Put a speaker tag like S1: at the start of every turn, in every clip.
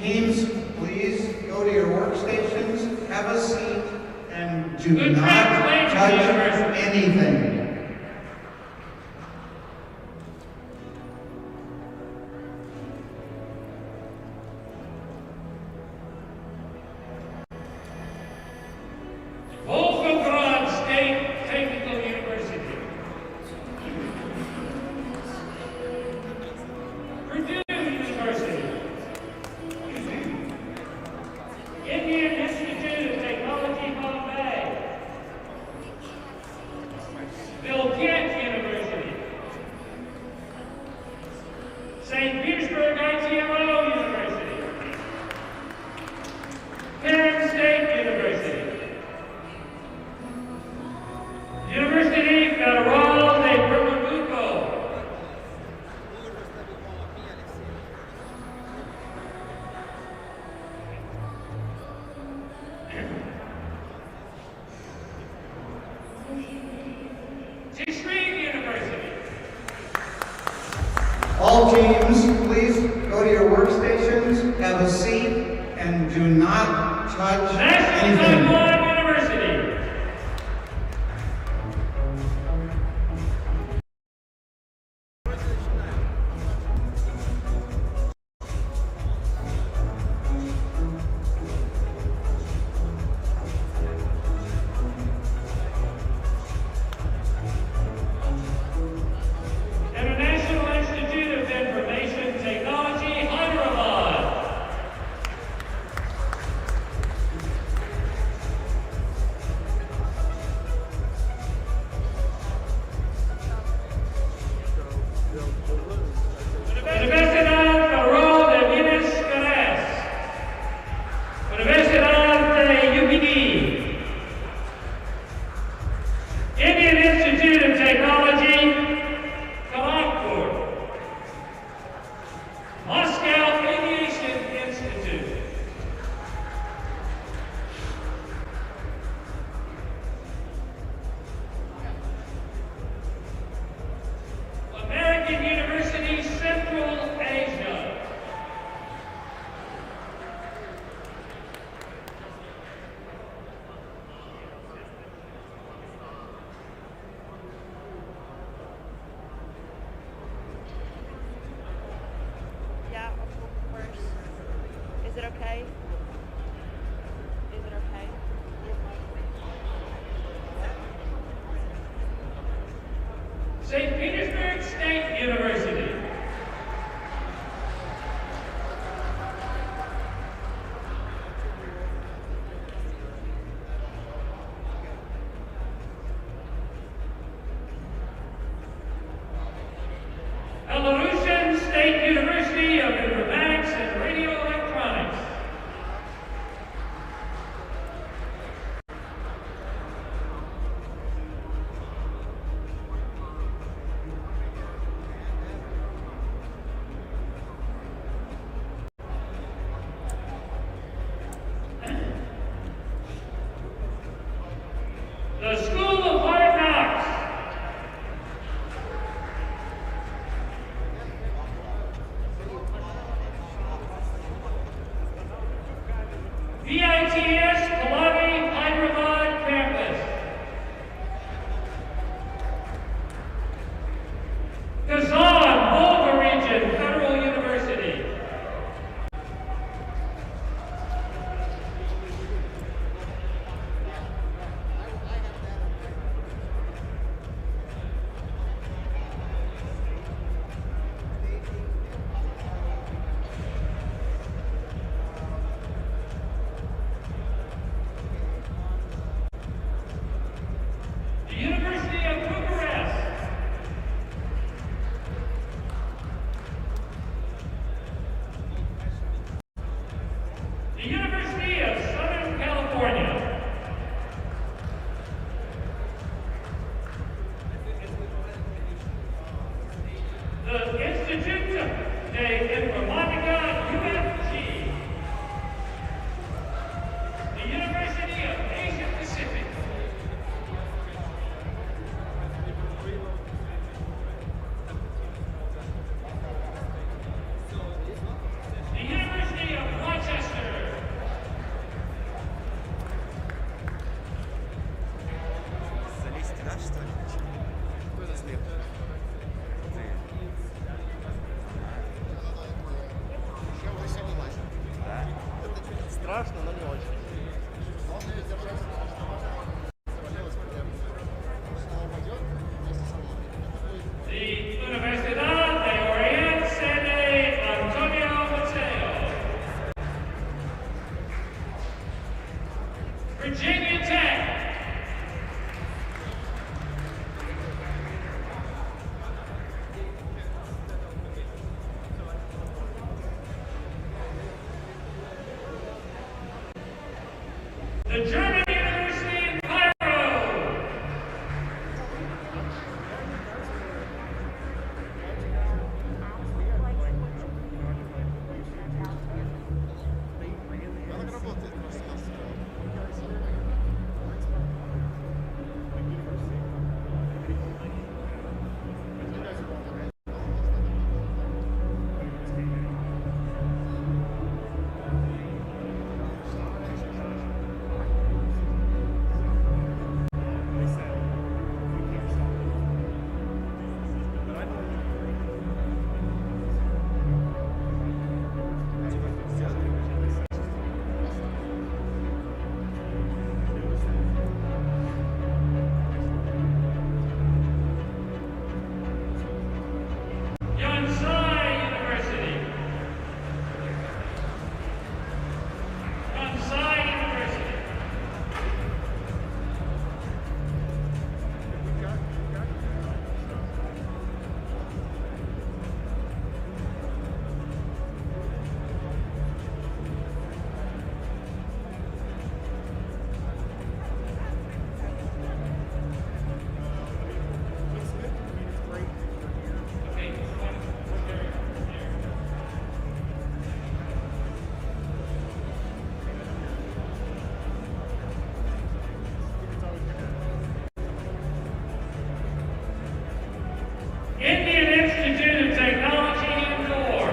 S1: Teams, please go to your workstations, have a seat, and do not touch anything. All teams, please go to your workstations, have a seat, and do not touch anything.
S2: Is it okay? Is it okay?
S3: St. Petersburg State University. Belarusian State University of Informatics and Radio Electronics. The School of Hard Knocks. VITS Pahlavi Hyderabad Campus. Kazan Volga Region Federal University. The University of Bucharest. The University of Southern California. The Institute de Informatica UFG. The University of Asia Pacific. The University of Washington.
S4: Страшно, но не очень.
S3: The Universidad de Oriente Sede Antonio Mateo. Virginia Tech. The German University in Cairo. Yonsei University. Yonsei University. Indian Institute of Technology in Core.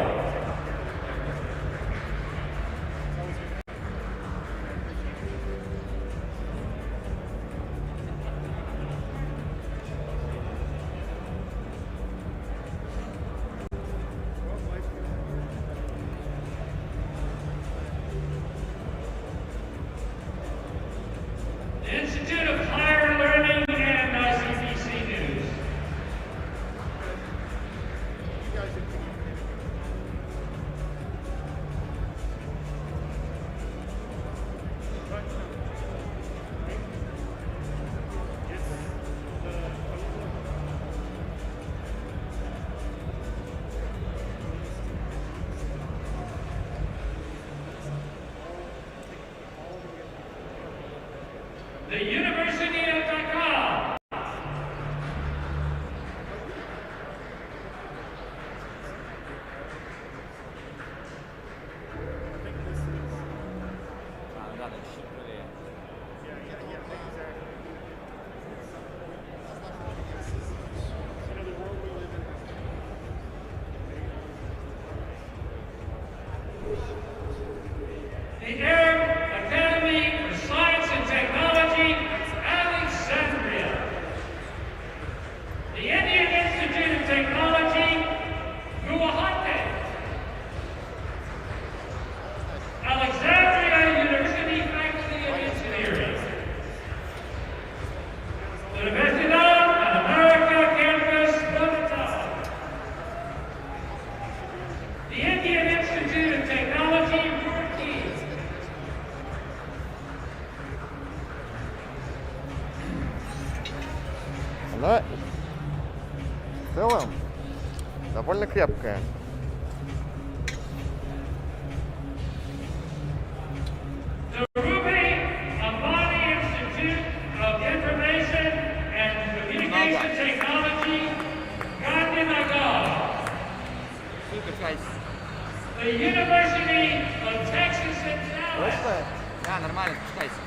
S3: The Institute of Higher Learning and ICPC News. The University of Dhaka. The Arab Academy for Science and Technology, Alexandria. The Indian Institute of Technology, Guwahati. Alexandria University Faculty of Engineering. Universidad Pan-America Campus, Bogota. The Indian Institute of Technology, Turkey.
S4: Она в целом довольно крепкая.
S3: The Ruby Ambani Institute of Information and Communication Technology, Gandhinagar. The University of Texas at Dallas.
S4: Просто
S5: Да, нормально, спускайся.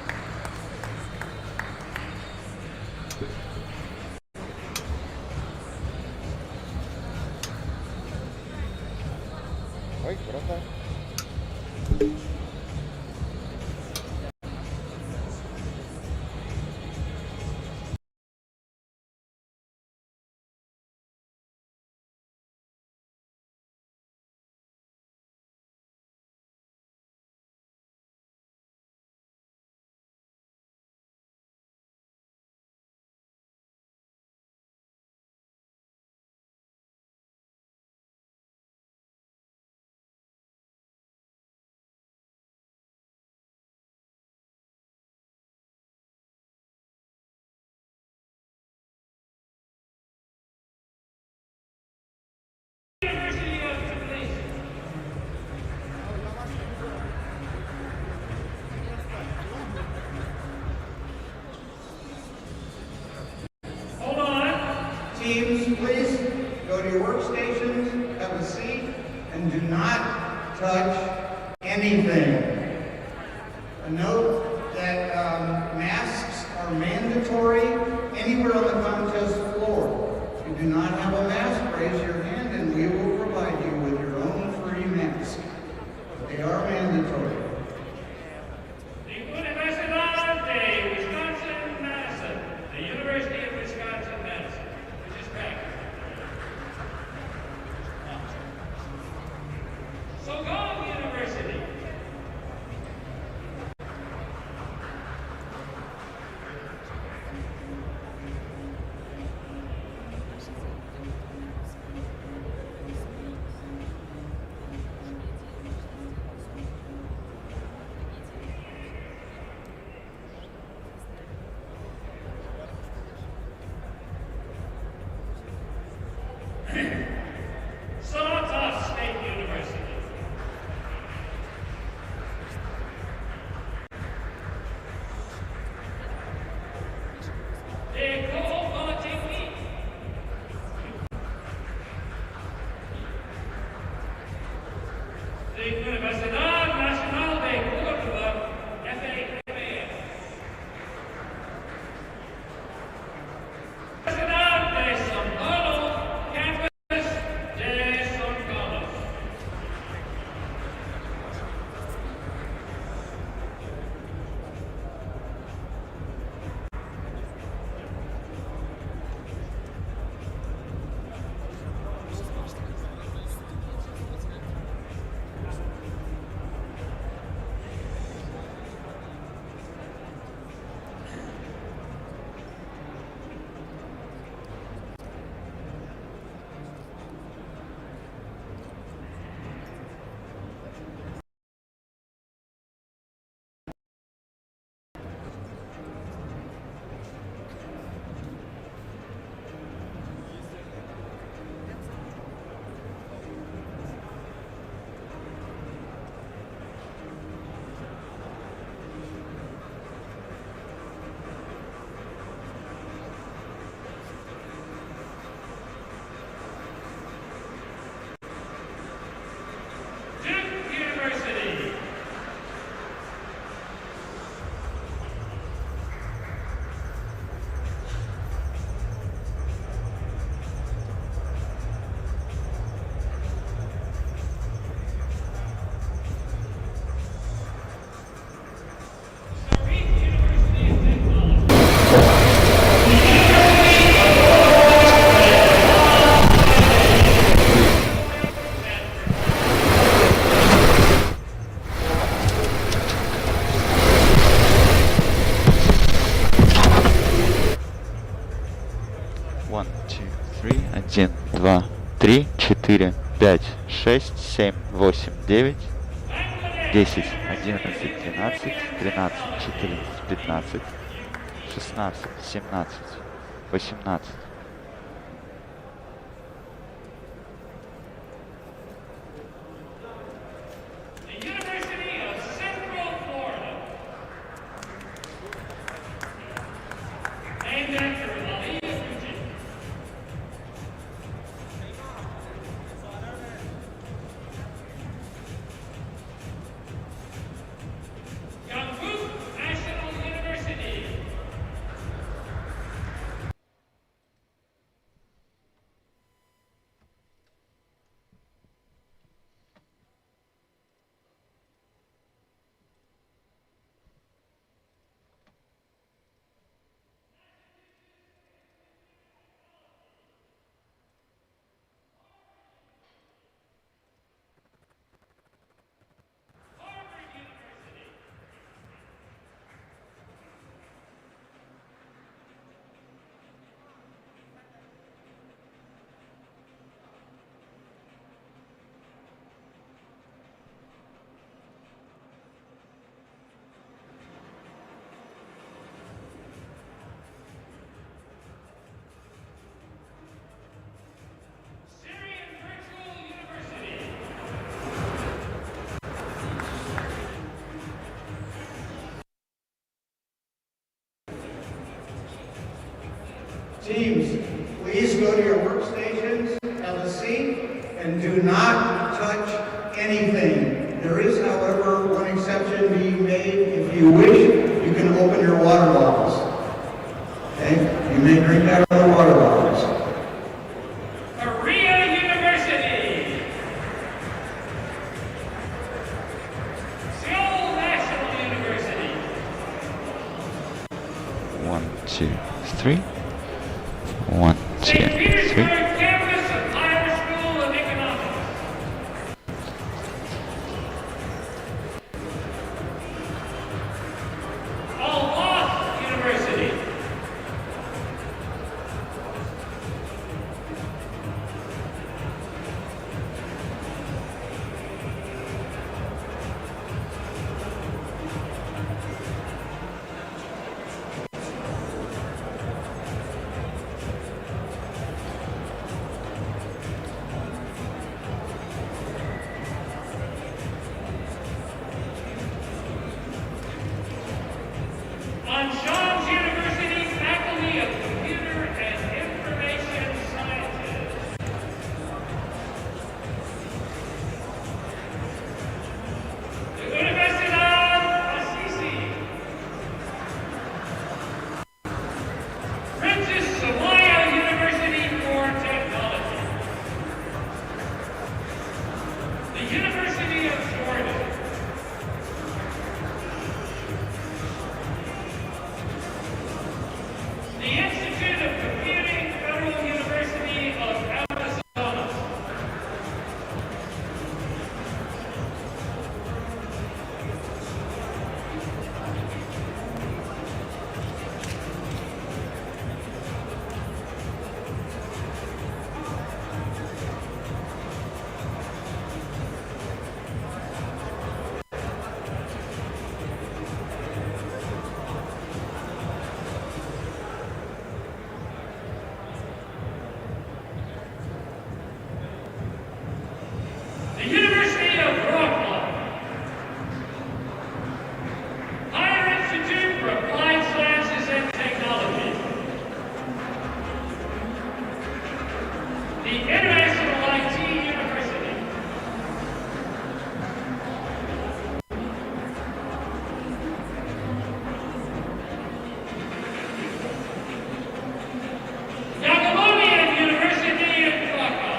S4: ой, круто.
S1: Teams, please go to your workstations, have a seat, and do not touch anything. A note that masks are mandatory anywhere on the contest floor. If you do not have a mask, raise your hand and we will provide you with your own free mask. They are mandatory.
S3: The University of Wisconsin-Madison, which is back. So go, University! Sawtooth State University. École Polytechnique. Universidad Nacional de Córdoba, FAMS. Universidad de São Paulo, Campus de São Paulo. Duke University. Sarif University of Technology.
S5: One, two, three, 1, 2, 3, 4, 5, 6, 7, 8, 9, 10, 11, 12, 13, 14, 15, 16, 17, 18.
S3: The University of Central Florida. Named after Ali Fuji. Yangtze National University. Harvard University. Syrian Virtual University.
S1: Teams, please Please go to your workstations, have a seat, and do not touch anything. There is, however, one exception being made. If you wish, you can open your water bottles. Okay? You may drink out of the water bottles.
S3: Korea University. Seoul National University.
S5: 1, 2, 3. 1, 2,
S3: St.
S5: 3.
S3: Petersburg campus of Higher School of Economics. Allah University. Anshans University Faculty of Computer and Information Sciences. Universidad Assisi. Princess Somalia University for Technology. The University of Jordan. The Institute of Computing, Federal University of Arizona. The University of Brooklyn. Higher Institute for Applied Sciences and Technology. The International IT University. Jagiellonian University of Krakow.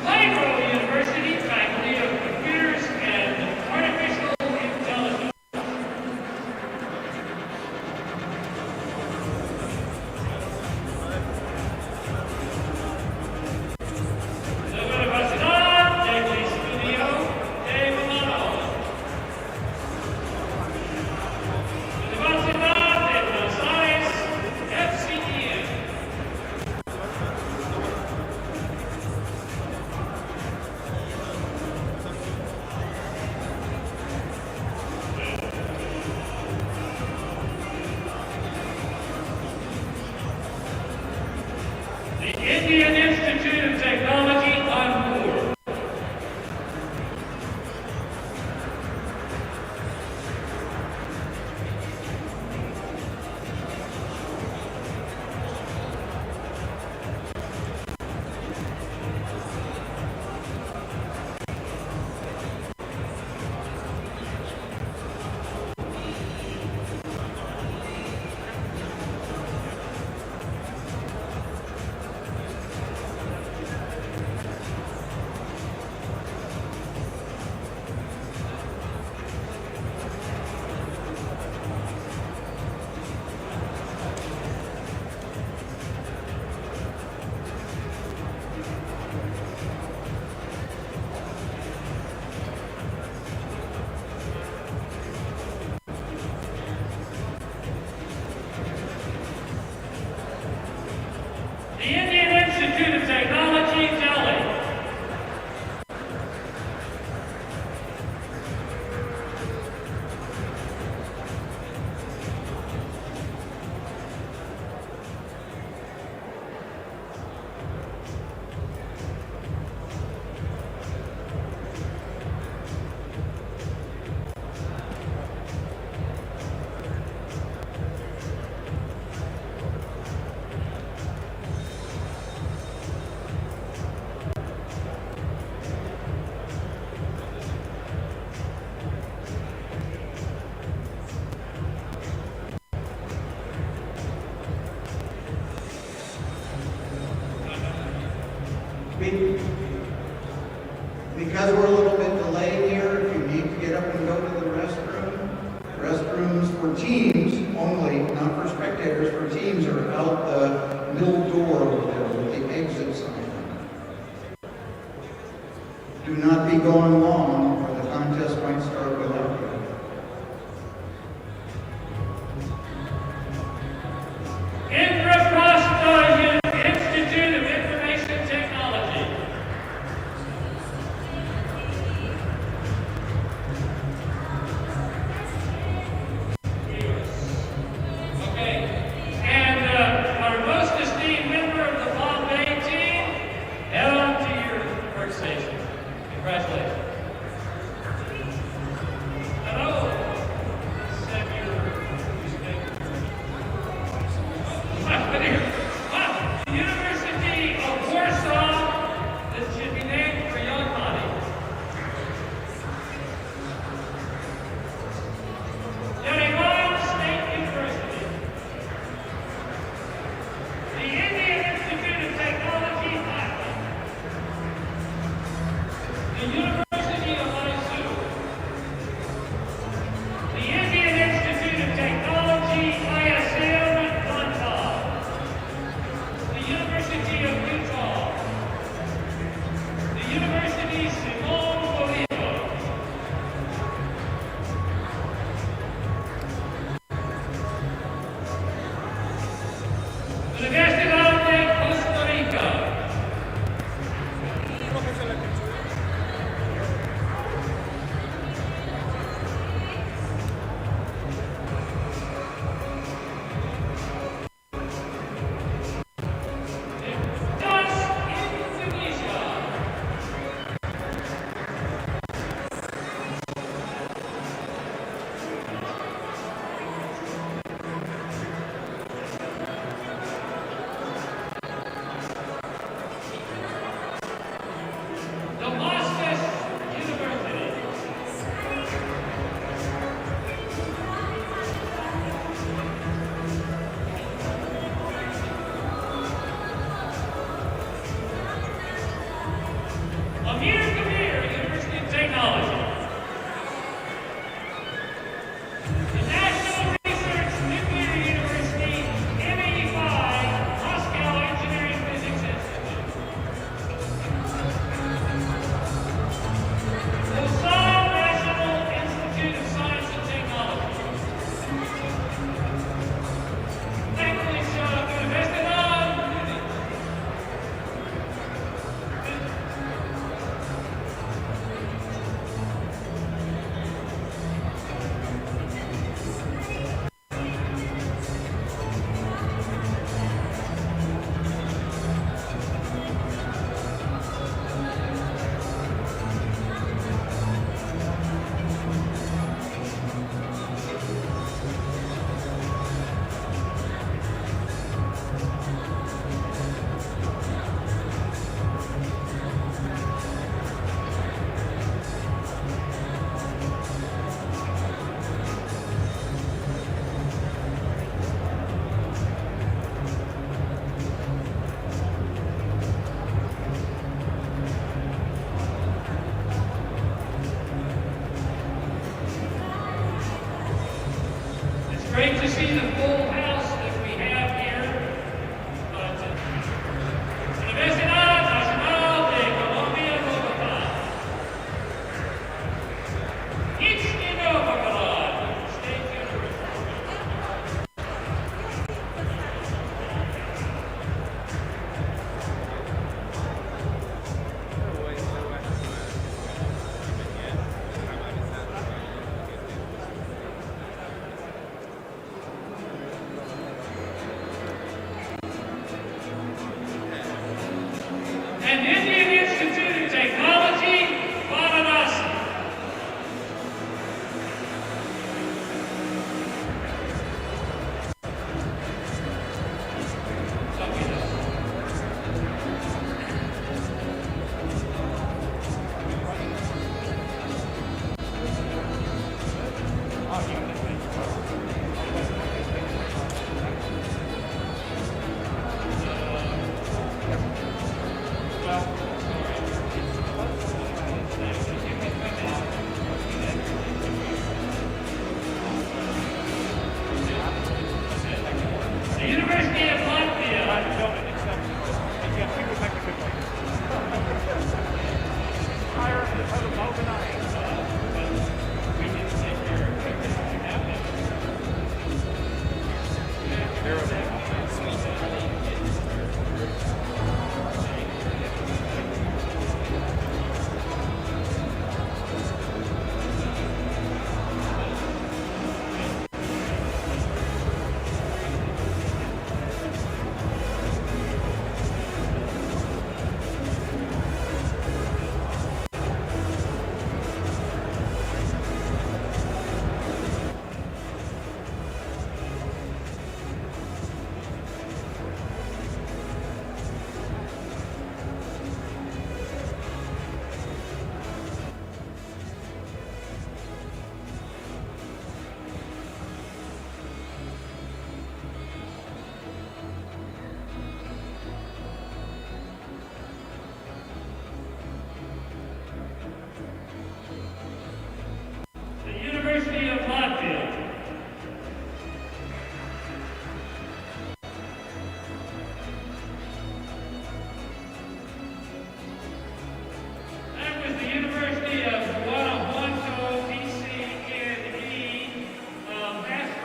S3: Cairo University Faculty of Computers and Artificial Intelligence. The Universidad del Estudio de Milano. Universidad de Buenos Aires, FCEM. The Indian Institute of Technology, Kanpur.
S1: Be- Because we're a little bit delayed here, if you need to get up and go to the restroom, restrooms for teams only, not for spectators, for teams are out the middle door over there with the exit sign. Do not be going long, or the contest might start without you.
S3: Institute of Information Technology. Okay. And our most esteemed member of the Bombay team, head on to your workstation. Congratulations. Hello. Set your wow. The University of Warsaw, this should be named for young Monty. Yerevan State University. The Indian Institute of Technology, Ireland. The University of Mysore. The Indian Institute of Technology, ISM, Punjab. The University of Utah. The University Simon Bolivar. Universidad de Costa Rica. Das, Indonesia. Damascus University. Amir Kabir, University of Technology. The National Research Nuclear University, ME5, Moscow Engineering Physics Institute. Lausanne National Institute of Science and Technology. English Universidad. It's great to see the full house that we have here. Universidad Nacional de Colombia, Bogotá. Ingenuity State University.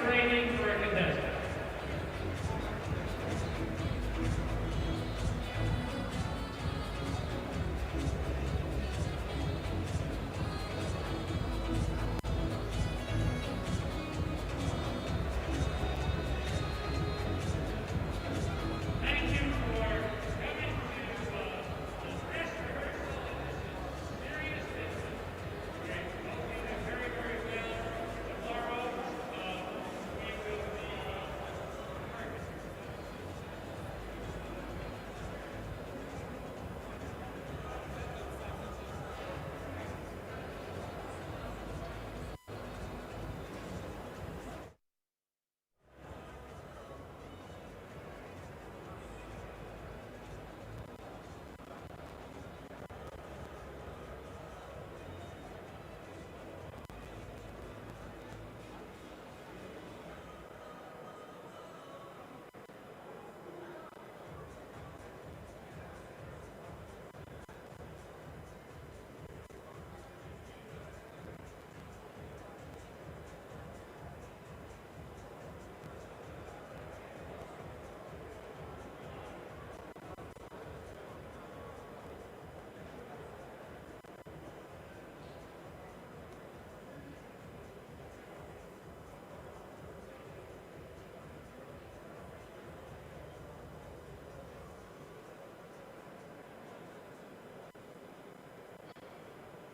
S3: rating for a contestant. Thank you for coming to this dress rehearsal in this serious business. Okay, hope you do very, very well. Tomorrow, we will be working.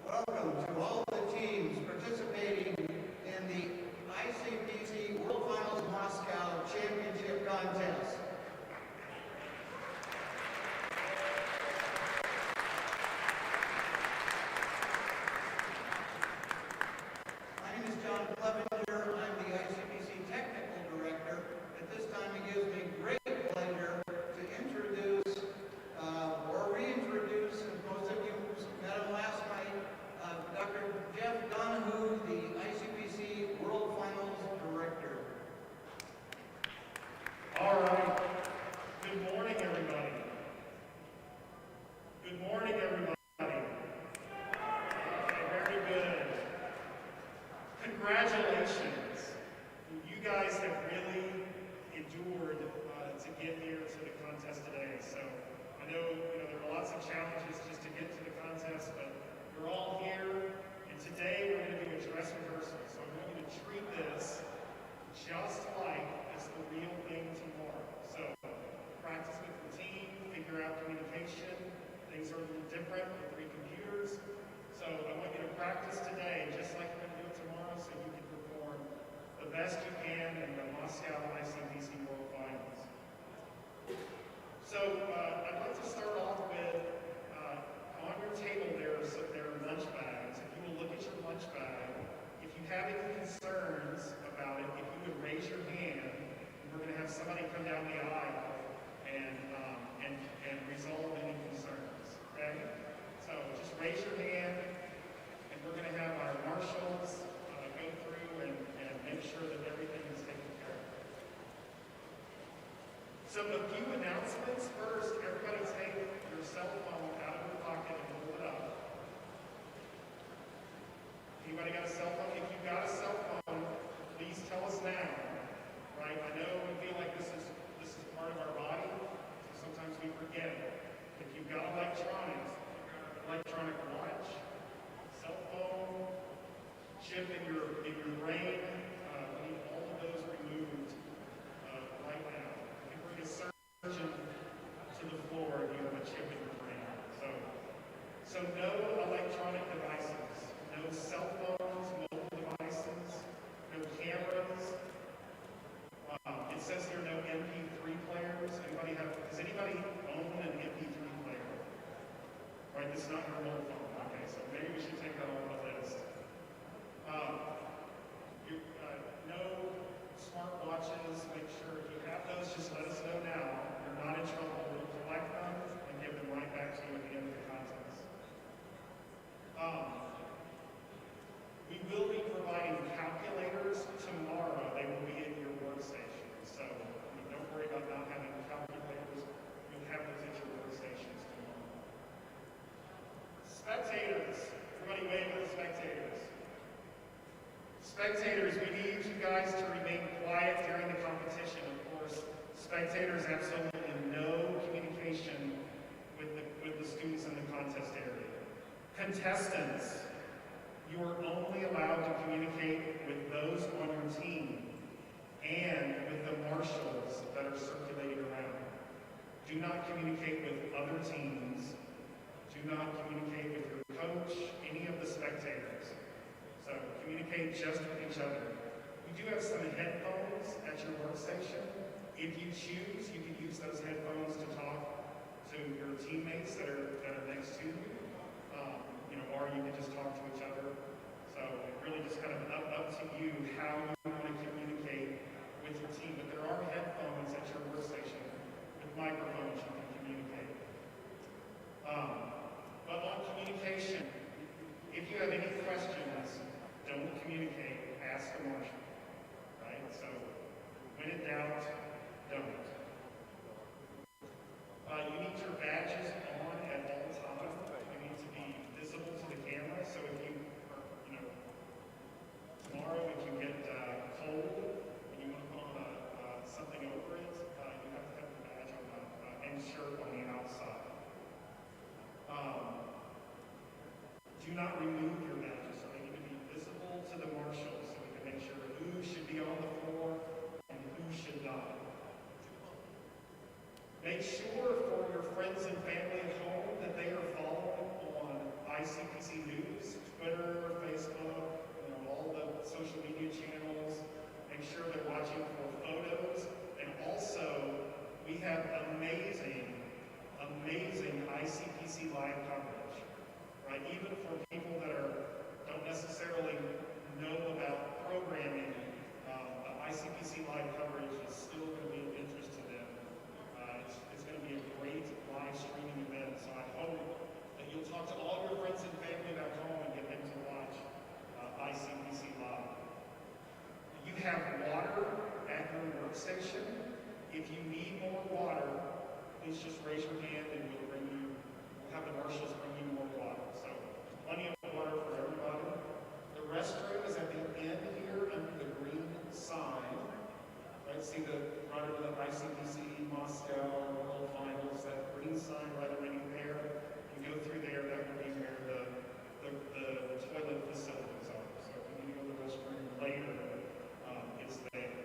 S1: Welcome to all the teams participating in the ICPC World Finals Moscow Championship Contest. My name is John Clevenger. I'm the ICPC Technical Director. At this time, it gives me great pleasure to introduce or reintroduce, and most of you met him last night, Dr. Jeff Donahue, the ICPC World Finals Director.
S6: All right. Good morning, everybody. Good morning, everybody. Okay, very good. Congratulations. You guys have really endured to get here to the contest today. So I know, there are lots of challenges just to get to the contest, but you're all here. And today we're going to do a dress rehearsal. So I want you to treat this just like it's the real thing tomorrow. So practice with the team, figure out communication. Things are a little different with 3 computers. So I want you to practice today just like you're going to do it tomorrow so you can perform the best you can in the Moscow ICPC World Finals. So I'd like to start off with, on your table there are lunch bags. If you will look at your lunch bag, if you have any concerns about it, if you would raise your hand, we're going to have somebody come down the aisle and resolve any concerns, okay? So just raise your hand, and we're going to have our marshals go through and make sure that everything is taken care of. So a few announcements. First, everybody take your cell phone out of your pocket and hold it up. Anybody got a cell phone? If you've got a cell phone, please tell us now. Right? I know we feel like this is part of our body, so sometimes we forget it. If you've got electronics, electronic watch, cell phone, chip in your brain, we need all of those removed right now. You can bring a surgeon to the floor if you have a chip in your brain. So no electronic devices, no cell phones, mobile devices, no cameras. It says here no MP3 players. Does anybody own an MP3 player? Right, this is not your mobile phone. Okay, so maybe we should take that off the list. absolutely no communication with the students in the contest area. Contestants, you are only allowed to communicate with those on your team and with the marshals that are circulating around. Do not communicate with other teams. Do not communicate with your coach, any of the spectators. So communicate just with each other. We do have some headphones at your workstation. If you choose, you can use those headphones to talk to your teammates that are next to you. Or you can just talk to each other. So it really just kind of up to you how you want to communicate with your team. But there are headphones at your workstation with microphones you can communicate. But on communication, if you have any questions, don't communicate, ask the marshal, right? So when in doubt, don't. You need your badges on at all times. You need to be visible to the camera. So if tomorrow if you get cold and you want to put on something over it, you have to have the badge on and shirt on the outside. Do not remove your badges. So they need to be visible to the marshal so we can make sure who should be on the floor and who should not. Make sure for your friends and family at home that they are following on ICPC News, Twitter, Facebook, all the social media channels. Make sure they're watching for photos. And also, we have amazing ICPC live coverage, right? Even for people that don't necessarily know about programming, the ICPC live coverage is still going to be of interest to them. It's going to be a great live streaming event, so I hope that you'll talk to all your friends and family back home and get them to watch ICPC Live. You have water at your workstation. If you need more water, please just raise your hand and we'll have the marshals bring you more water. So plenty of water for everybody. The restroom is at the end here under the green sign. Right, see the right over the ICPC Moscow World Finals, that green sign right underneath there. You go through there, that would be where the toilet facilities are. So if you need to go to the restroom later, it's there.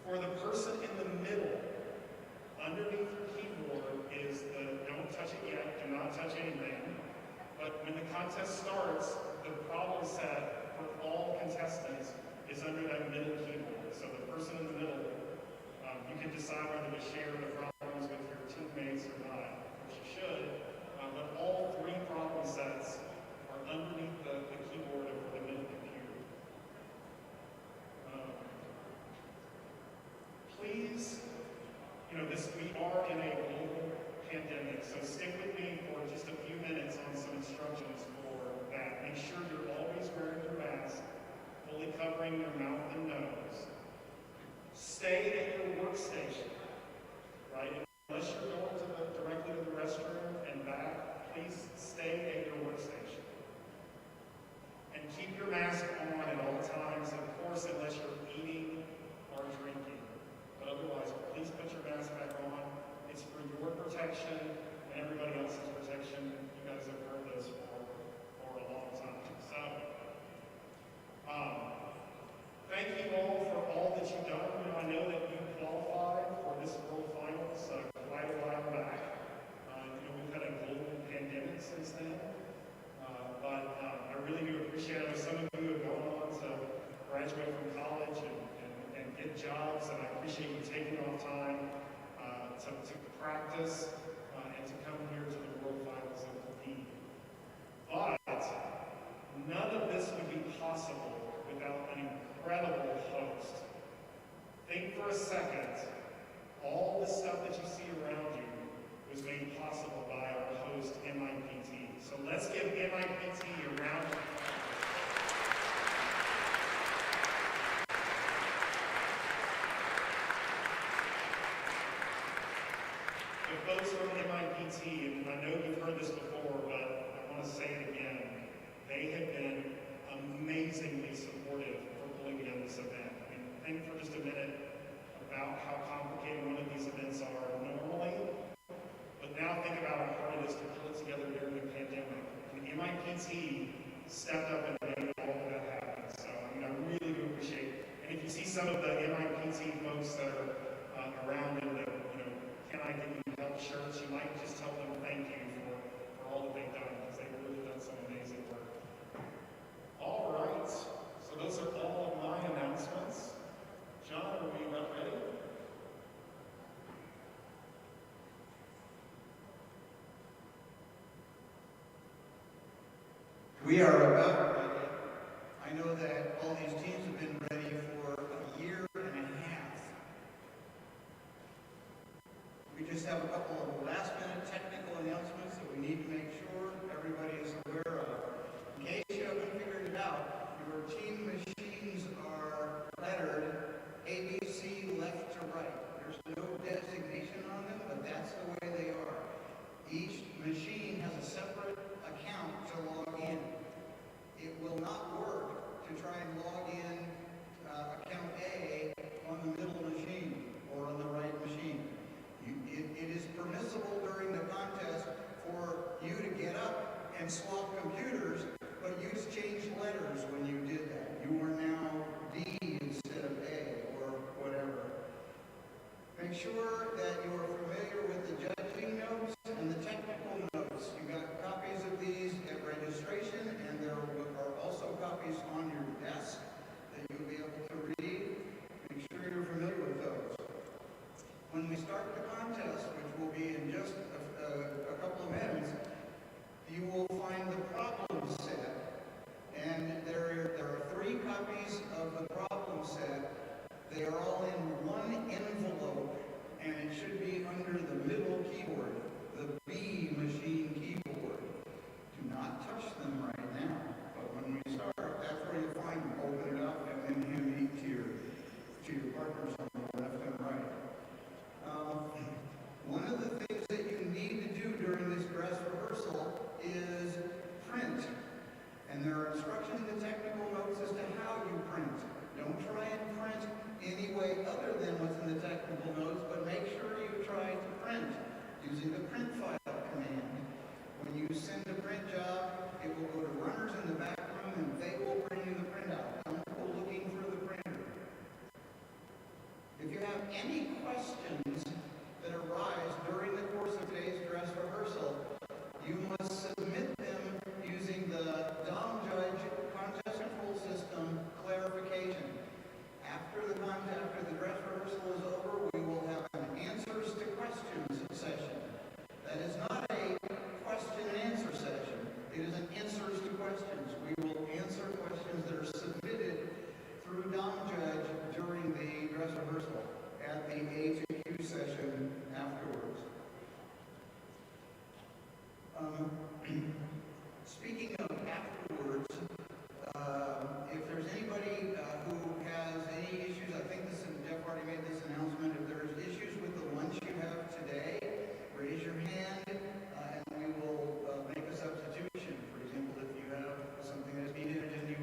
S6: For the person in the middle, underneath your keyboard is the don't touch it yet, do not touch anything. But when the contest starts, the problem set for all contestants is under that middle keyboard. So the person in the middle, you can decide whether to share the problems with your teammates or not, which you should. But all three problem sets are underneath the keyboard of the middle computer. Please, we are in a global pandemic, so stick with me for just a few minutes on some instructions for that. Make sure you're always wearing your mask, fully covering your mouth and nose. Stay at your workstation, right? Unless you're going directly to the restroom and back, please stay at your workstation. And keep your mask on at all times, of course, unless you're eating or drinking. But otherwise, please put your mask back on. It's for your protection and everybody else's protection. You guys have heard this for a long time. So, thank you all for all that you've done. I know that you qualified for this World Finals quite a while back. We've had a global pandemic since then. But I really do appreciate it. Some of you have gone on to graduate from college and get jobs, and I appreciate you taking off time to practice and to come here to the World Finals and compete. But none of this would be possible without an incredible host. Think for a second, all the stuff that you see around you was made possible by our host, MIPT. So let's give MIPT a round of applause. The folks from MIPT, and I know you've heard this before, but I want to say it again, they have been amazingly supportive for pulling together this event. I mean, think for just a minute about how complicated PT stepped up and made all of that happen. So, I mean, I really do appreciate it. And if you see some of the MIPT folks that are around in the, can I get you help shirts, you might just tell them thank you for all that they've done, because they've really done some amazing work. All right, so those are all of my announcements. John, are we about ready?
S1: We are about ready. I know that all these teams have been ready for a year and a half. We just have a couple of last-minute technical announcements that we need to make sure everybody is aware of. In case you haven't figured it out, your team machines are lettered ABC left to right. There's no designation on them, but that's the way they are. Each machine has a separate account to log in. It will not work to try and log in account A on the middle machine or on the right machine. It is permissible during the contest for you to get up and swap computers, but you changed letters when you did that. You are now D instead of A or whatever. Make sure that you are familiar with the judging notes and the technical notes. You got copies of these at registration, and there are also copies on your desk that you'll be able to read. Make sure you're familiar with those. When we start the contest, which will be in just a couple of minutes, you will find the problem set, and there are 3 copies of the problem set. They are all in one envelope, and it should be under the middle keyboard, the B machine keyboard. Do not touch them right now, but when we start, that's where you'll find them. Open it up and then hand it to your partners on the left and right. One of the things that you need to do during this dress rehearsal is print. And there are instructions in the technical notes as to how you print. Don't try and print any way other than what's in the technical notes, but make sure you try to print using the print file command. When you send a print job, it will go to runners in the back room and they will bring you the printout. Don't go looking for the printer. If you have any questions that arise during the course of today's dress rehearsal, you must submit them using the Dom Judge Contest Control System clarification. After the dress rehearsal is over, we will have an answers to questions session. That is not a question and answer session. It is an answers to questions. We will answer questions that are submitted through Dom Judge during the dress rehearsal at the A to Q session afterwards. Speaking of afterwards, if there's anybody who has any issues, I think Jeff already made this announcement. If there's issues with the lunch you have today, raise your hand and we will make a substitution. For example, if you have something that's needed and you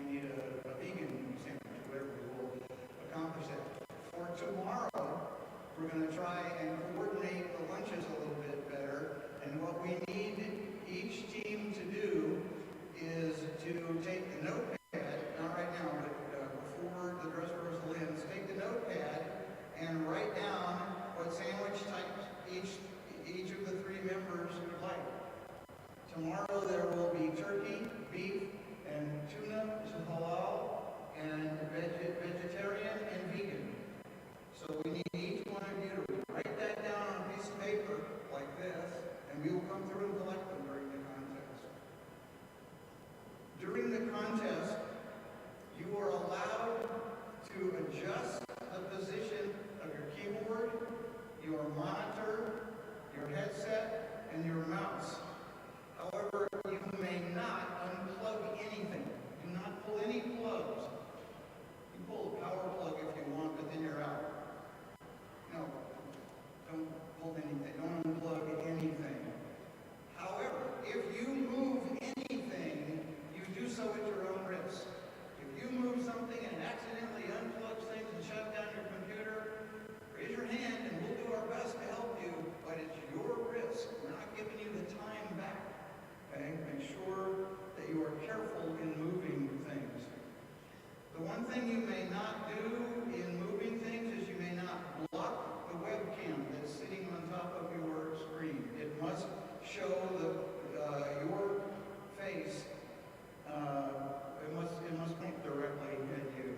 S1: need a vegan sandwich, whatever, we will accomplish that. For tomorrow, we're going to try and coordinate the lunches a little bit better. And what we need each team to do is to take the notepad, not right now, but before the dress rehearsal ends, take the notepad and write down what sandwich types each of the 3 members would like. Tomorrow there will be turkey, beef, and tuna, which is halal, and vegetarian and vegan. So we need each one of you to write that down on a piece of paper like this, and we will come through and collect them during the contest. During the contest, you may not do in moving things is you may not block the webcam that's sitting on top of your screen. It must show your face. It must point directly at you.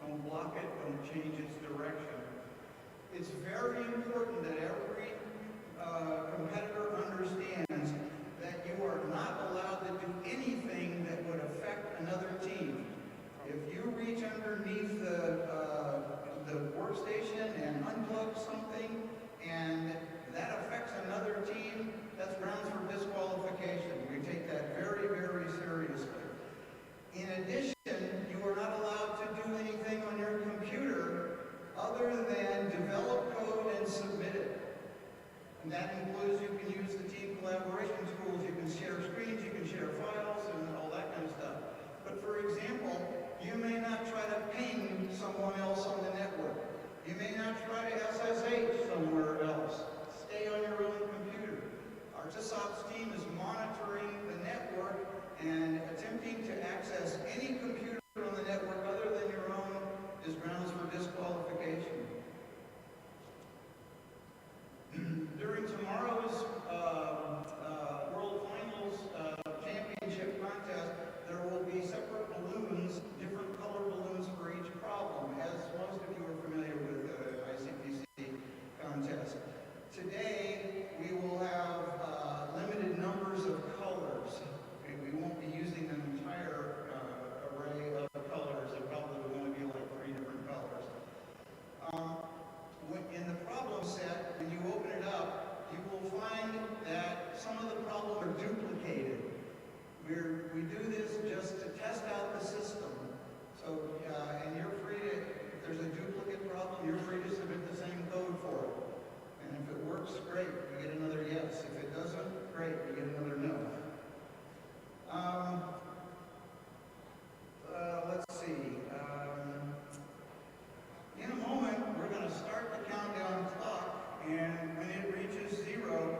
S1: Don't block it. Don't change its direction. It's very important that every competitor understands that you are not allowed to do anything that would affect another team. If you reach underneath the workstation and unplug something and that affects another team, that's grounds for disqualification. We take that very, very seriously. In addition, you are not allowed to do anything on your computer other than develop code and submit it. And that includes you can use the team collaboration tools, you can share screens, you can share files, and all that kind of stuff. But for example, you may not try to ping someone else on the network. You may not try to SSH somewhere else. Stay on your own computer. Our TSOPS team is monitoring the network and attempting to access any computer on the network other than your own is grounds for disqualification. During tomorrow's World Finals Championship contest, there will be separate balloons, different color balloons for each problem, as most of you are familiar with the ICPC contest. Today, we will have limited numbers of colors. We won't be using an entire array of colors. It probably will only be like 3 different colors. In the problem set, when you open it up, you will find that some of the problems are duplicated. We do this just to test out the system. So, and you're free to, if there's a duplicate problem, you're free to submit the same code for it. And if it works, great, you get another yes. If it doesn't, great, you get another no. Let's see. In a moment, we're going to start the countdown clock, and when it reaches 0,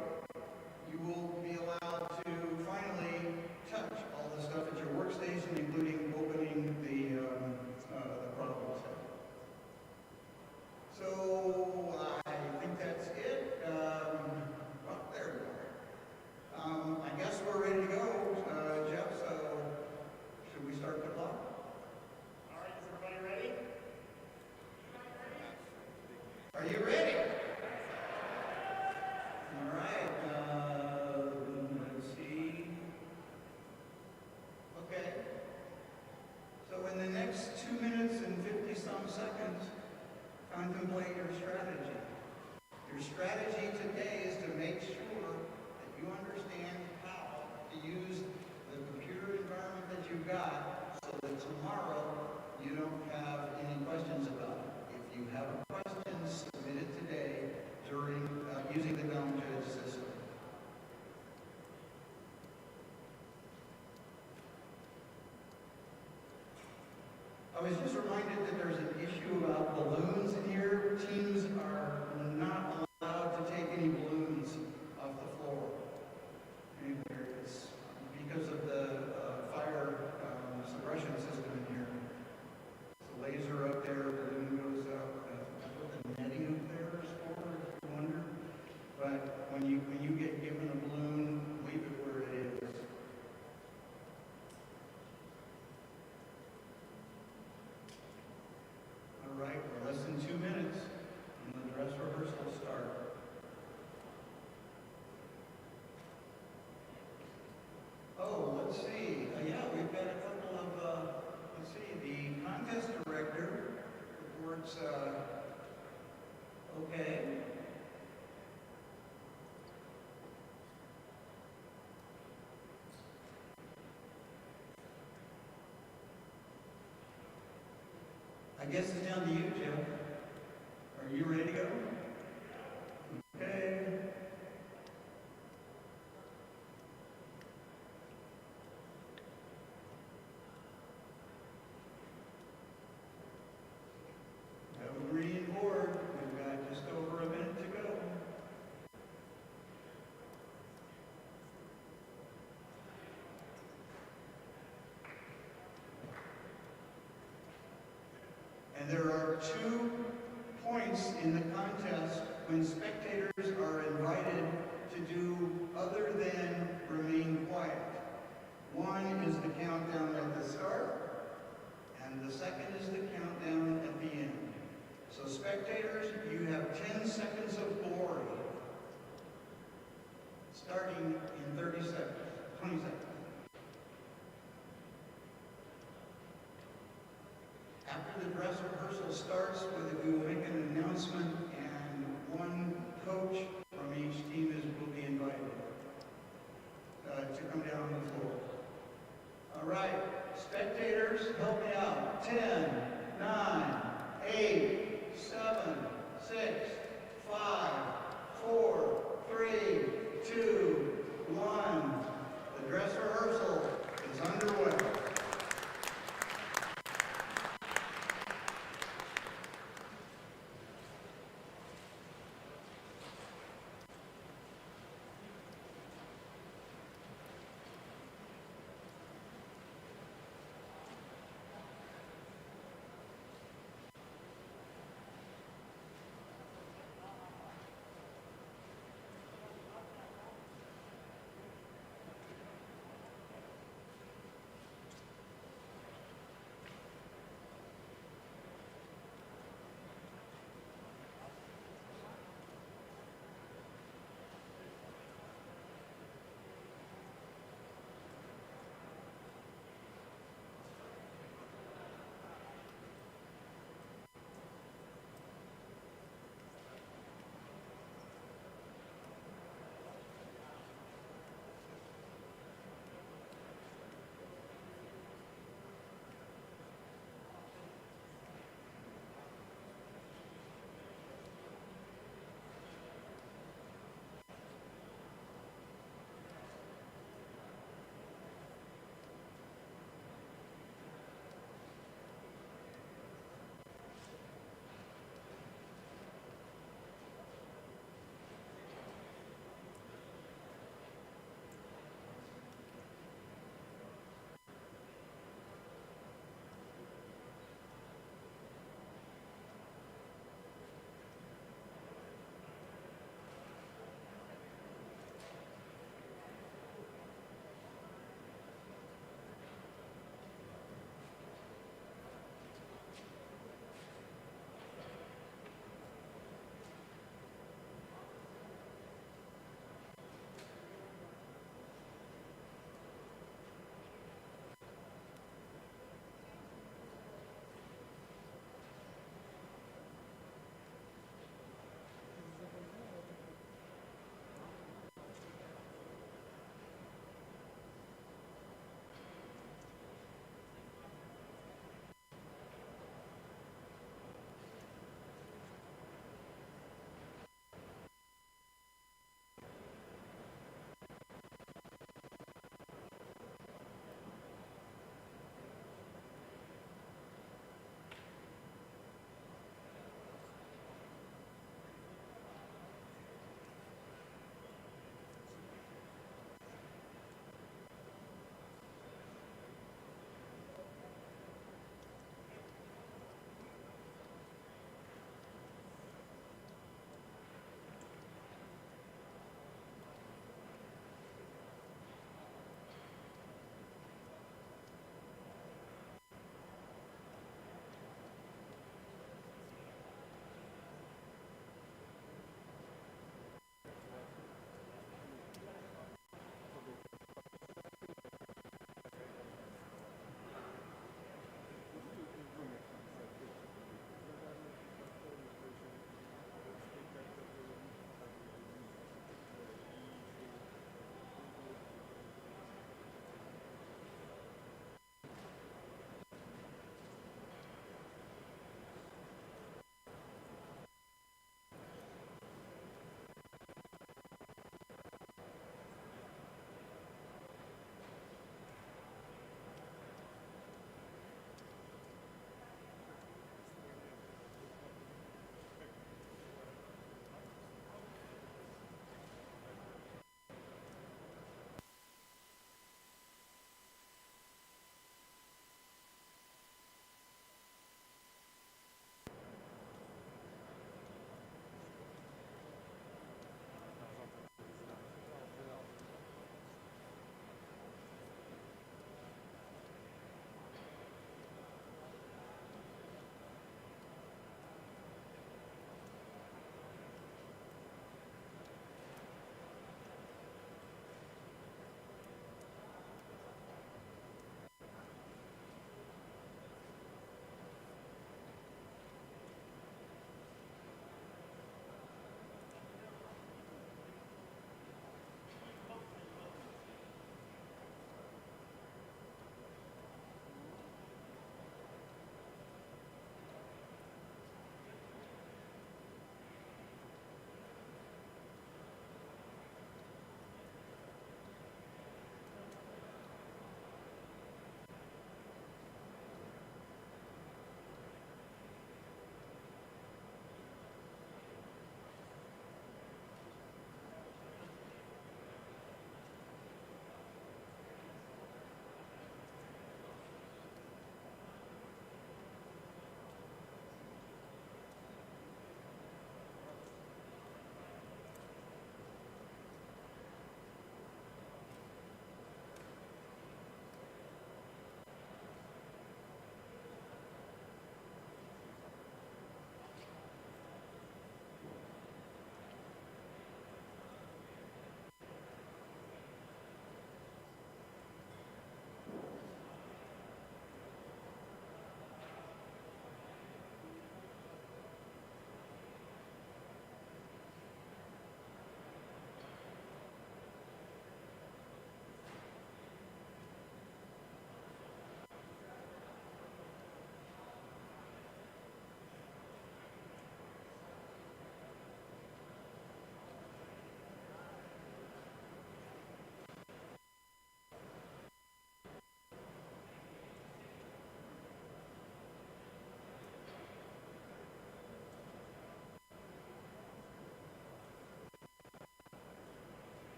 S1: you will be allowed to finally touch all the stuff at your workstation, including opening the problem set. So I think that's it. Well, there we are. I guess we're ready to go, Jeff, so should we start the clock?
S6: All right, is everybody ready?
S1: Are you ready? All right, let's see. Okay. So in the next 2 minutes and 50-some seconds, contemplate your strategy. Your strategy today is to make sure that you understand how to use the computer environment that you've got so that tomorrow you don't have any questions about it. If you have a question, submit it today during using the Down Judge system. I was just reminded that there's an issue about balloons in here. Teams are not allowed to take any balloons off the floor anywhere. It's because of the fire suppression system in here. It's a laser up there, balloon goes up. That's what the netting up there is for, if you wonder. But when you get given a balloon, leave it where it is. All right, we're less than 2 minutes, and the dress rehearsal will start. Oh, let's see. Yeah, we've got a couple of, let's see, the contest director reports, okay. I guess it's down to you, Jeff. Are you ready to go? Okay. Have a green board. We've got just over a minute to go. And there are 2 points in the contest when spectators are invited to do other than remain quiet. One is the countdown at the start, and the second is the countdown at the end. So spectators, you have 10 seconds of glory, starting in 30 seconds, 20 seconds. After the dress rehearsal starts, we will make an announcement, and one coach from each team will be invited to come down on the floor. All right, spectators, help me out. 10, 9, 8, 7, 6, 5, 4, 3, 2, 1. The dress rehearsal is underway.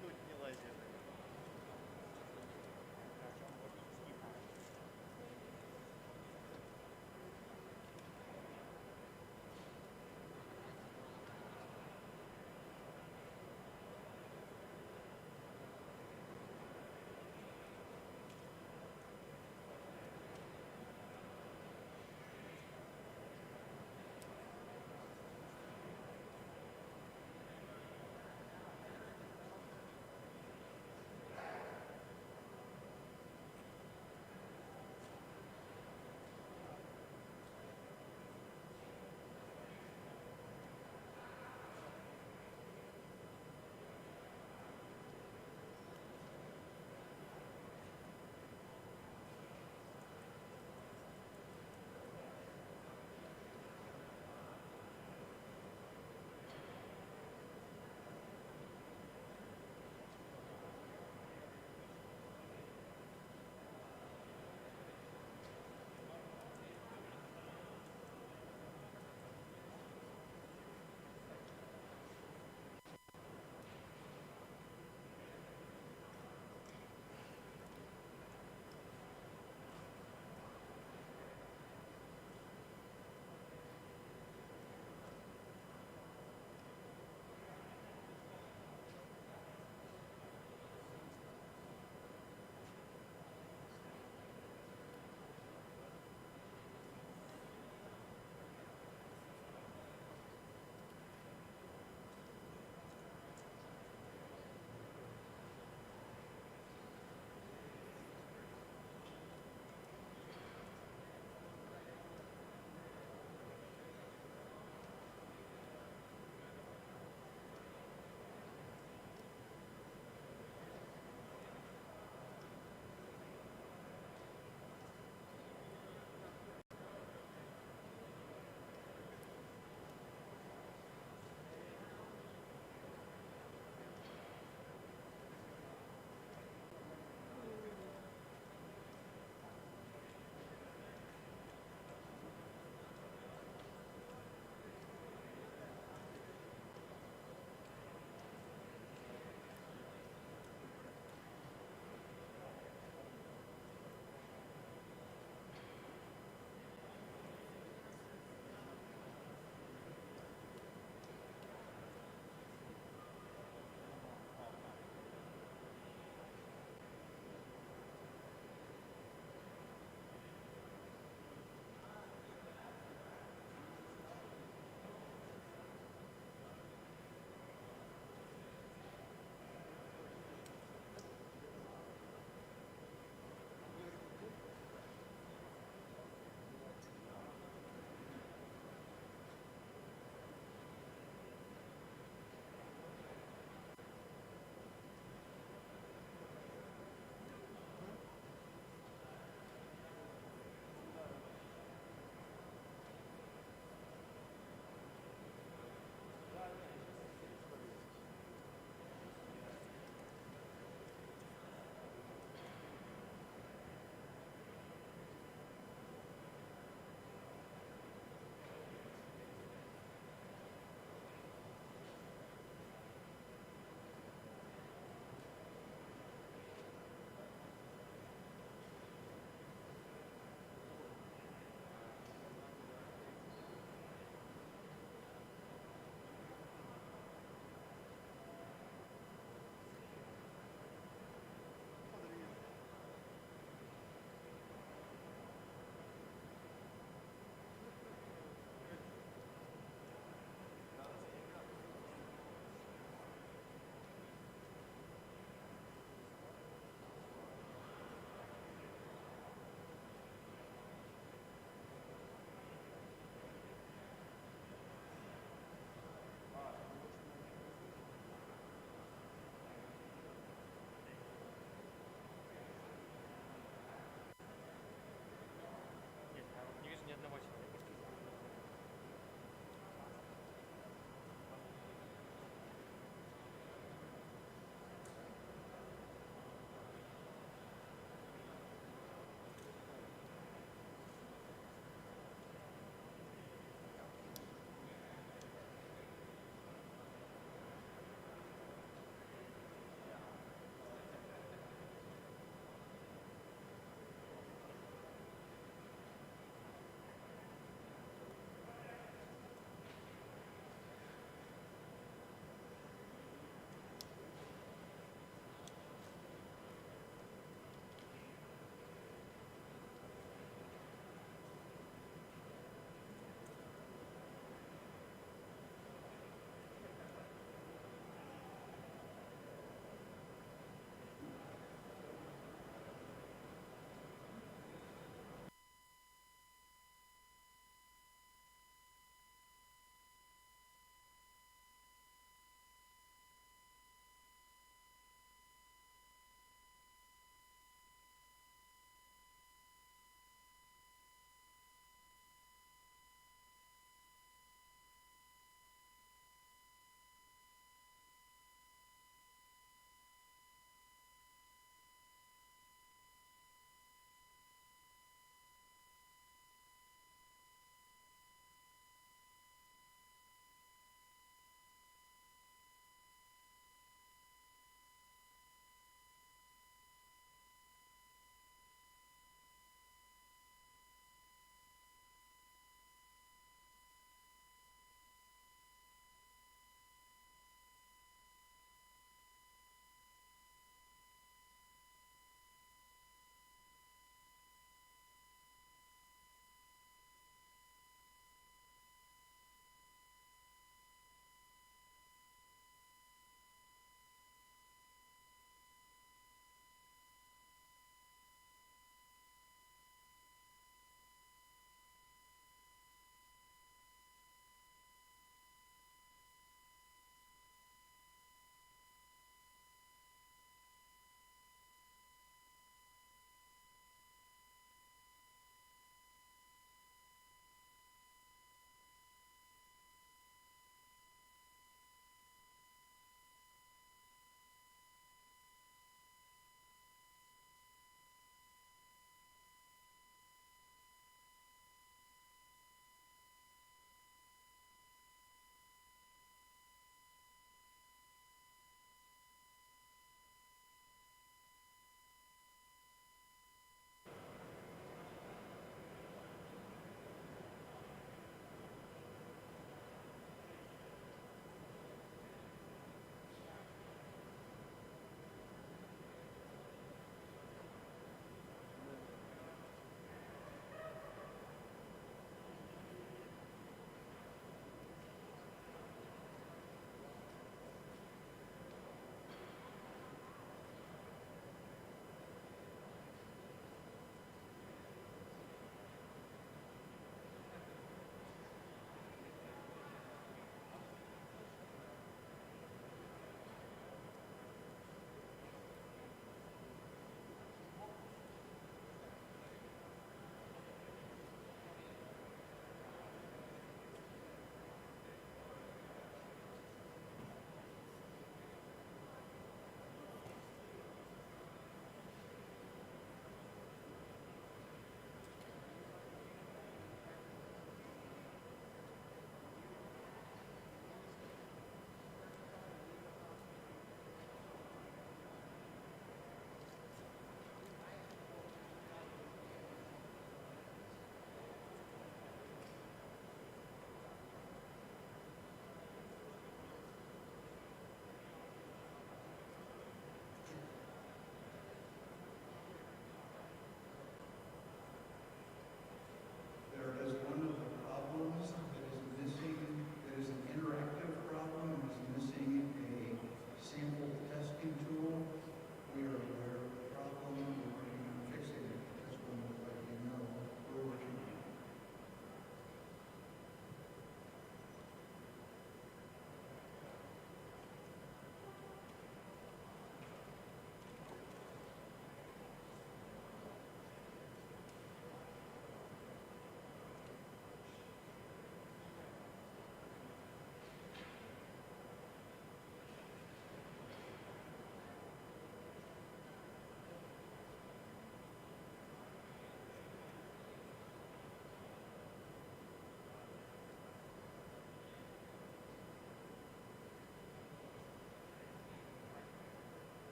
S4: тут не лазит.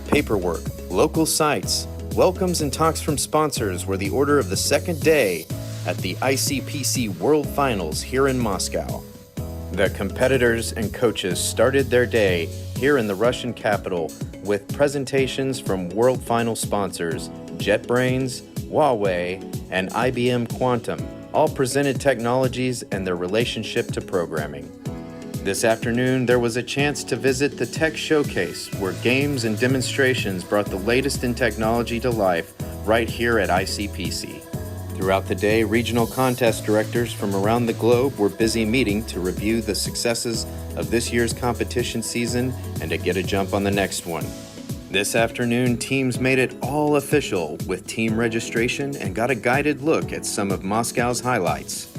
S7: paperwork, local sites, welcomes and talks from sponsors were the order of the second day at the ICPC World Finals here in Moscow. The competitors and coaches started their day here in the Russian capital with presentations from World Final sponsors JetBrains, Huawei, and IBM Quantum, all presented technologies and their relationship to programming. This afternoon, there was a chance to visit the Tech Showcase, where games and demonstrations brought the latest in technology to life right here at ICPC. Throughout the day, regional contest directors from around the globe were busy meeting to review the successes of this year's competition season and to get a jump on the next one. This afternoon, teams made it all official with team registration and got a guided look at some of Moscow's highlights.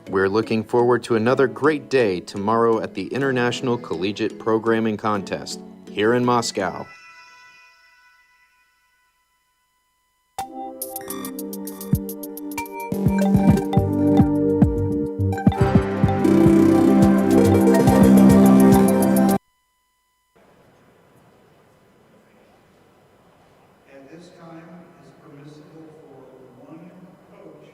S7: We're looking forward to another great day tomorrow at the International Collegiate Programming Contest here in Moscow.
S1: At this time, it's permissible for one coach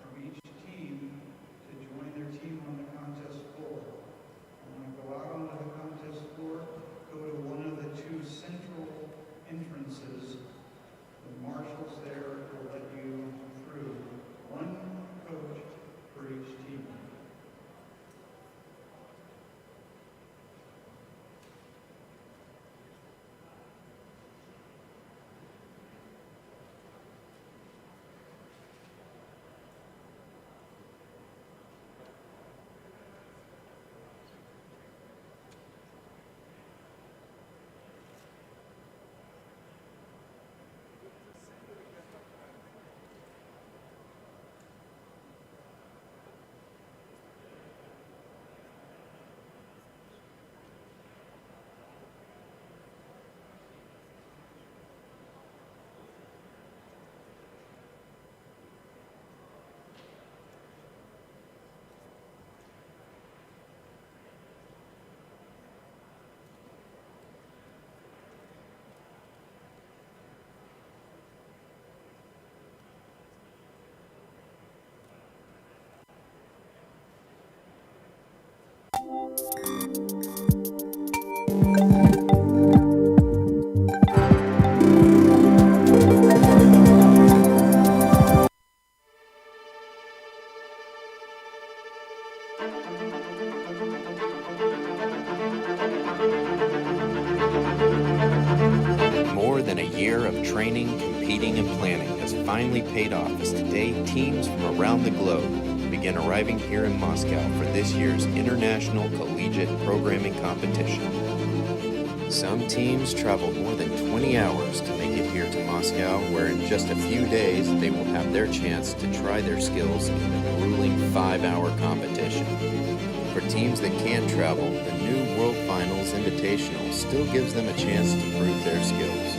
S1: from each team to join their team on the contest floor. When you go out onto the contest floor, go to one of the two central entrances. The marshals there will let you through. One coach for each team.
S7: More than a year of training, competing, and planning has finally paid off as today teams from around the globe begin arriving here in Moscow for this year's International Collegiate Programming Competition. Some teams traveled more than 20 hours to make it here to Moscow, where in just a few days they will have their chance to try their skills in the grueling 5-hour competition. For teams that can't travel, the new World Finals Invitational still gives them a chance to prove their skills.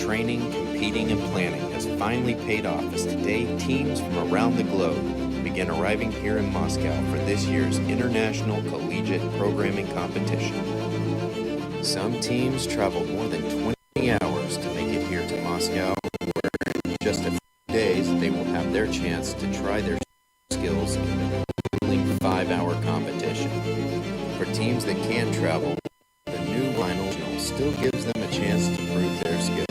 S7: training, competing, and planning has finally paid off as today teams from around the globe begin arriving here in Moscow for this year's International Collegiate Programming Competition. Some teams traveled more than 20 hours to make it here to Moscow, where in just a few days they will have their chance to try their skills in the grueling 5-hour competition. For teams that can't travel, the new final still gives them a chance to prove their skills.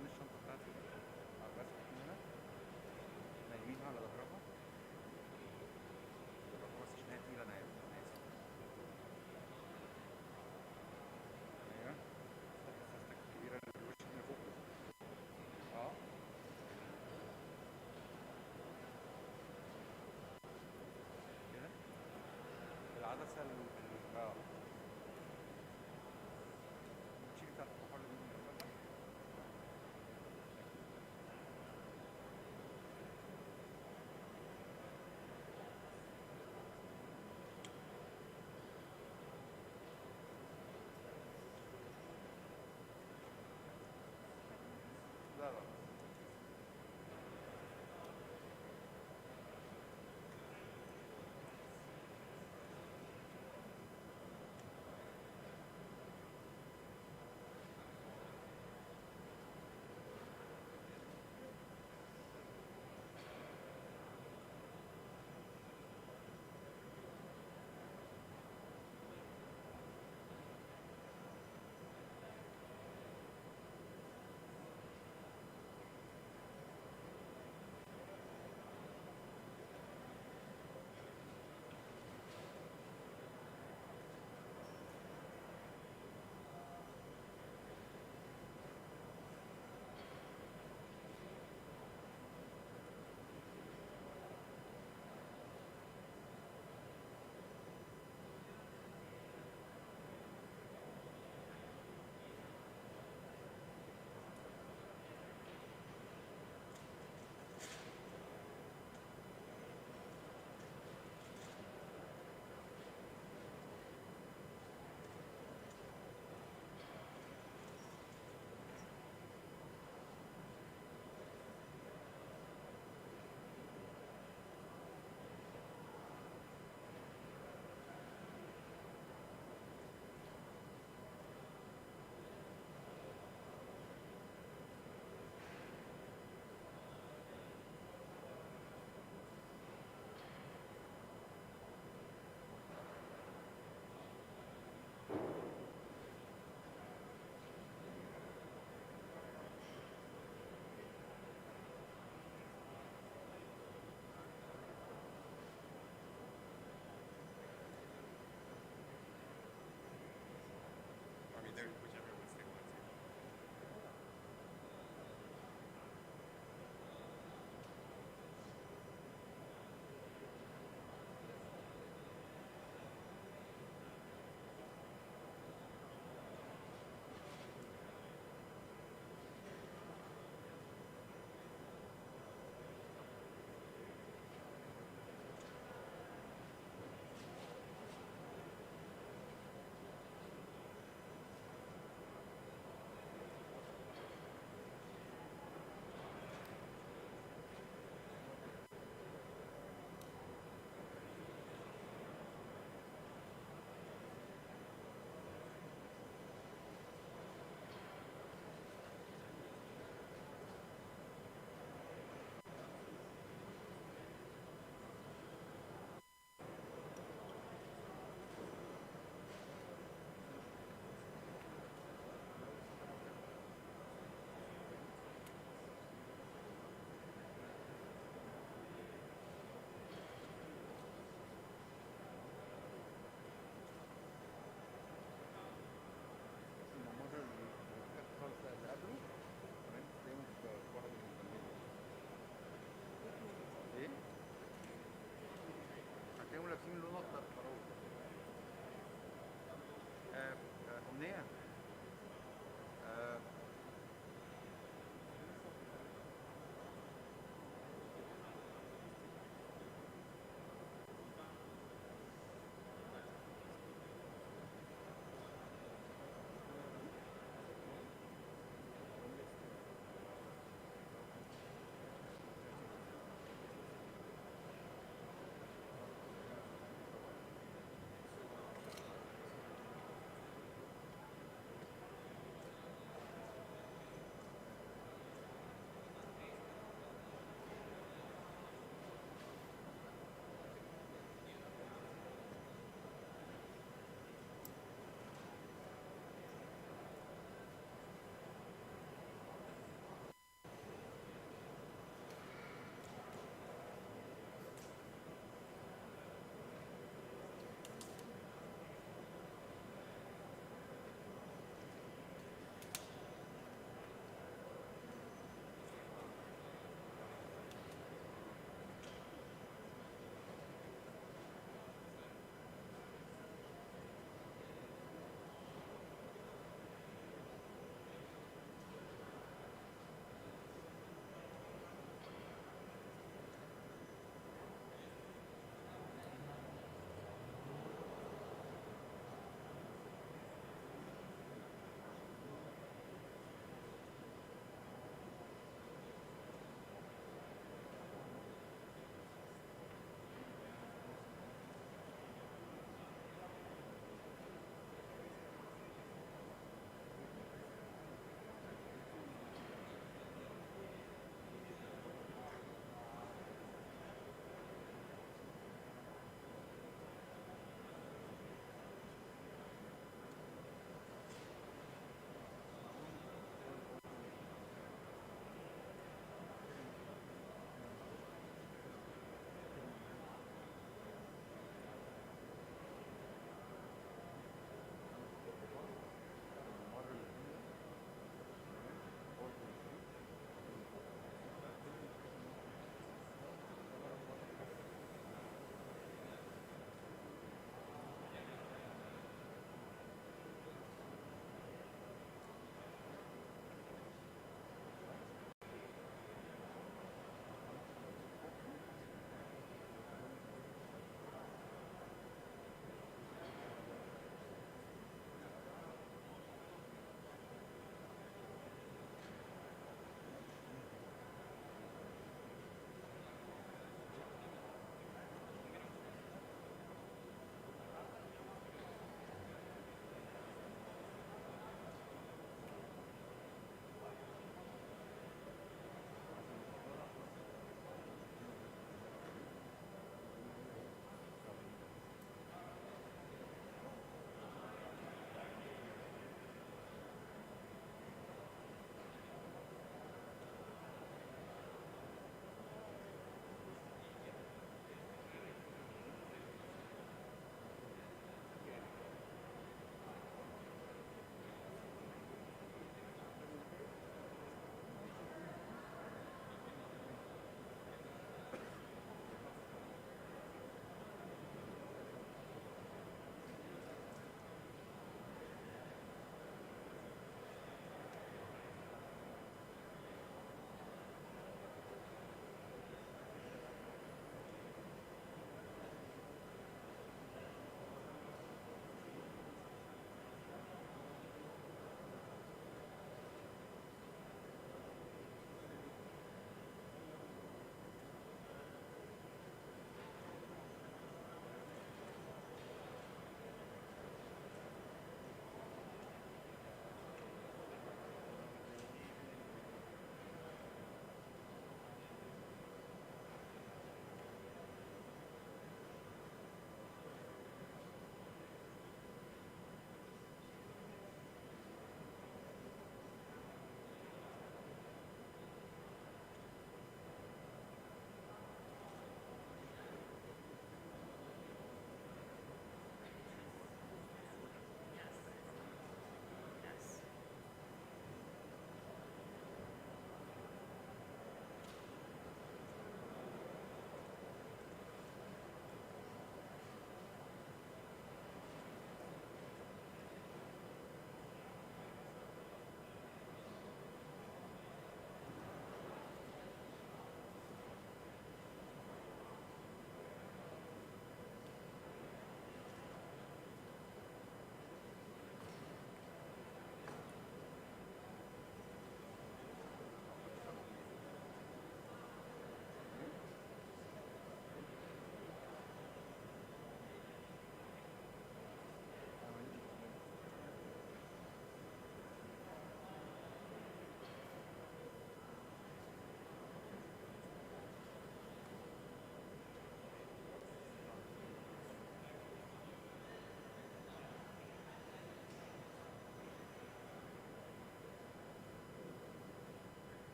S8: تبان الشنطة بتاعتي بس من هنا نايمينها على ظهرها بالراحة بس عشان هي تقيلة أنا عارف أنا آسف أيوه استك الكبيرة اللي في الوش اللي فوق اه كده العدسة اه التشيك بتاعت الكحول دي من الأول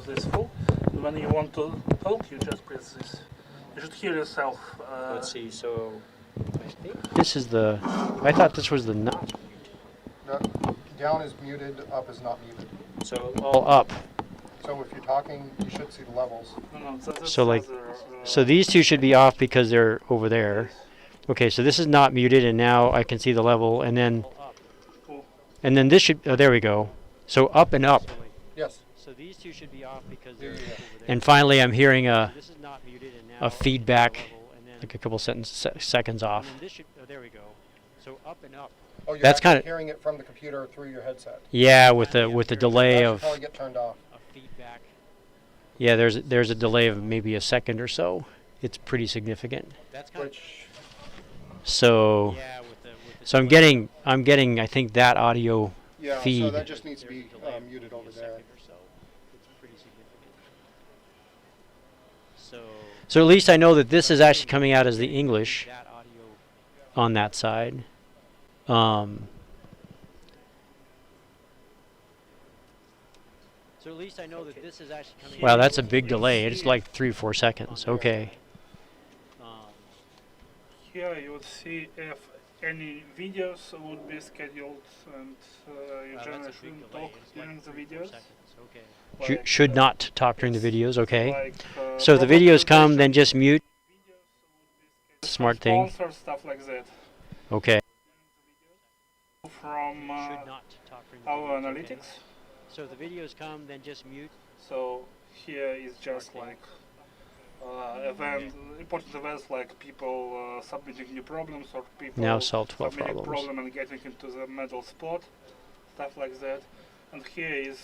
S3: this full. When you want to talk, you just press this. You should hear yourself.
S9: Let's see, so I think this is the, I thought this was the not.
S8: No, down is muted, up is not muted.
S9: So all up.
S8: So if you're talking, you should see the levels.
S3: No,
S9: So like, so these two should be off because they're over there. Okay, so this is not muted, and now I can see the level, and then this should, oh, there we go. So up and up.
S8: Yes.
S9: So these two should be off because
S8: they're over there.
S9: And finally, I'm hearing a feedback, like a couple seconds off. Oh, there we go. So up and up.
S8: Oh, you're
S9: That's kind of
S8: hearing it from the computer through your headset.
S9: Yeah, with the delay
S8: That should
S9: of
S8: probably get turned off.
S9: feedback. Yeah, there's a delay of maybe a second or so. It's pretty significant.
S8: Which,
S9: So I'm getting I think that audio
S8: yeah,
S9: feed.
S8: so that just needs to be muted over there.
S9: So at least I know that this is actually coming out as the English on that side. So at least I know that this is actually coming. Wow, that's a big delay. It's like 3 or 4 seconds. Okay.
S3: Here you would see if any videos would be scheduled, and you generally shouldn't talk during the videos.
S9: Should not talk during the videos. Okay.
S3: Like,
S9: So if the videos come, then just mute. Smart thing.
S3: Sponsor, stuff like that.
S9: Okay.
S3: From our analytics.
S9: So if the videos come, then just mute.
S3: So here is just like important events like people submitting new problems or people
S9: Now solve 12
S3: submitting
S9: problems.
S3: problem and getting into the middle spot, stuff like that. And here is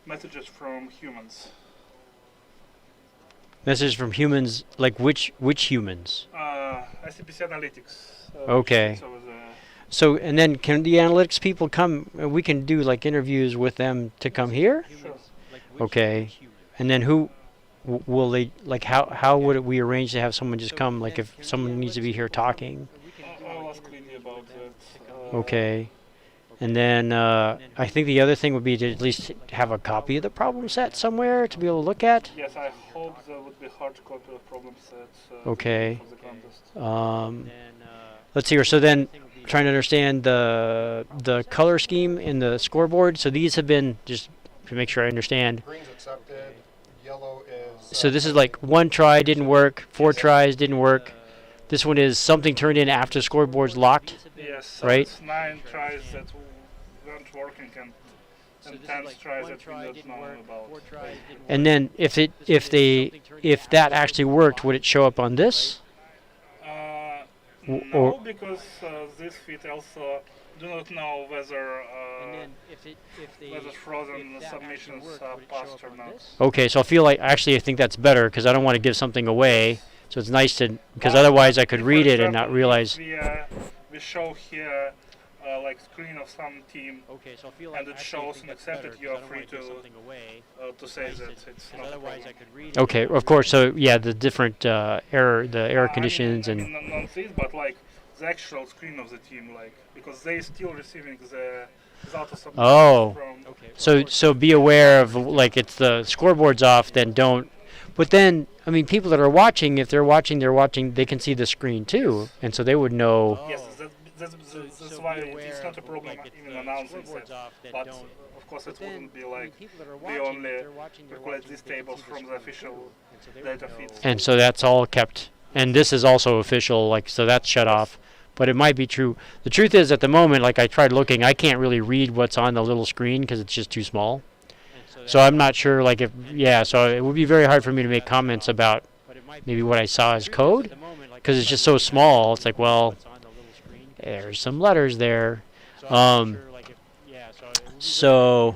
S3: messages from humans.
S9: Messages from humans, like which humans?
S3: ICPC analytics.
S9: Okay.
S3: It's over there.
S9: So and then can the analytics people come? We can do like interviews with them to come here.
S3: Sure.
S9: Okay. And then who will they like? How would we arrange to have someone just come? Like if someone needs to be here talking.
S3: I'll ask Lindy about that.
S9: Okay. And then I think the other thing would be to at least have a copy of the problem set somewhere to be able to look at.
S3: Yes, I hope there would be hard copy of problem sets.
S9: Okay.
S3: For the contest.
S9: Let's see here. So then, trying to understand the color scheme in the scoreboard. So these have been, just to make sure I understand.
S8: Green's accepted, yellow is...
S9: So this is like 1 try didn't work, 4 tries didn't work. This one is something turned in after the scoreboard's locked.
S3: Yes, so
S9: right?
S3: it's 9 tries that weren't working and 10 tries that we don't know about.
S9: And then if that actually worked, would it show up on this?
S3: No, because this feed also do not know whether whether frozen submissions are passed or not.
S9: Okay, so I feel like actually I think that's better because I don't want to give something away. So it's nice to, because otherwise I could read it and not realize.
S3: We show here like screen of some team,
S9: okay, so I feel like
S3: and it shows and accepted. You are free to say that it's not a problem.
S9: Okay, of course. So yeah, the different error conditions and.
S3: Not this, but like the actual screen of the team, like because they still receiving the result of submission.
S9: Oh,
S3: from
S9: so be aware of like it's the scoreboard's off, then don't. But then, I mean, people that are watching, if they're watching, they can see the screen too, and so they would know.
S3: Yes, that's why it's not a problem even announcing that. But of course, it wouldn't be like we only calculate these tables from the official data feeds.
S9: And so that's all kept, and this is also official, like so that's shut off. But it might be true. The truth is, at the moment, like I tried looking, I can't really read what's on the little screen because it's just too small. So I'm not sure, like if, yeah, so it would be very hard for me to make comments about maybe what I saw as code, because it's just so small. It's like, well, there's some letters there. So.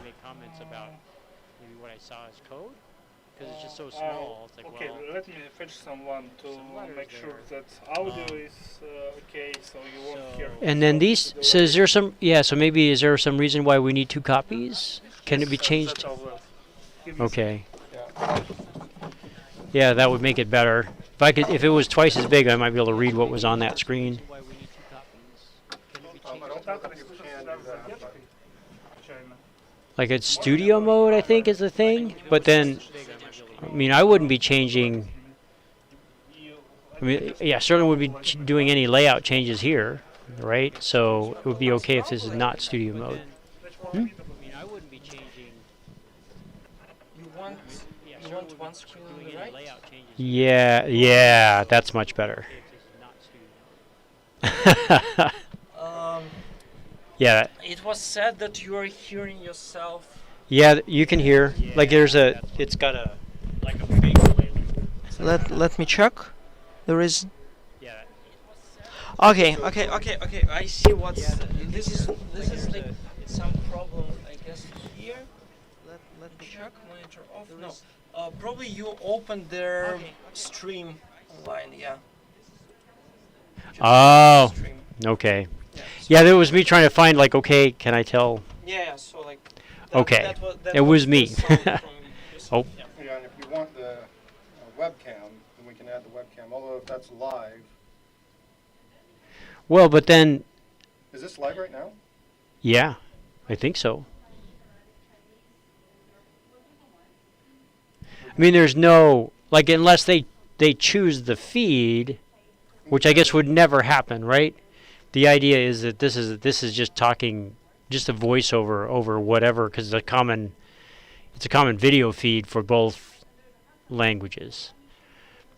S3: Okay, let me fetch someone to make sure that audio is okay, so you won't hear.
S9: And then these, so is there some, yeah, so maybe is there some reason why we need 2 copies? Can it be changed? Okay. Yeah, that would make it better. If it was twice as big, I might be able to read what was on that screen. like it's studio mode, I think is the thing. But then, I mean, I wouldn't be changing. I mean, yeah, certainly would be doing any layout changes here, right? So it would be okay if this is not studio mode. Hmm?
S2: You want one screen on the right?
S9: Yeah, yeah, that's much better. Yeah.
S2: It was said that you are hearing yourself.
S9: Yeah, you can hear. Like there's a, it's got a, like a fake delay.
S2: Let me check. There is.
S9: Yeah.
S2: Okay. I see what's. This is like some problem, I guess here. Let me check. Monitor off. No. Probably you opened their stream online. Yeah.
S9: Oh.
S2: Stream.
S9: Okay. Yeah, that was me trying to find like, okay, can I tell?
S2: Yeah. So like.
S9: Okay. It was me. Oh.
S8: Yeah, and if you want the webcam, then we can add the webcam. Although if that's live,
S9: Well, but then,
S8: is this live right now?
S9: yeah, I think so. I mean, there's no, like, unless they choose the feed, which I guess would never happen, right? The idea is that this is just talking, just a voiceover over whatever, because it's a common video feed for both languages.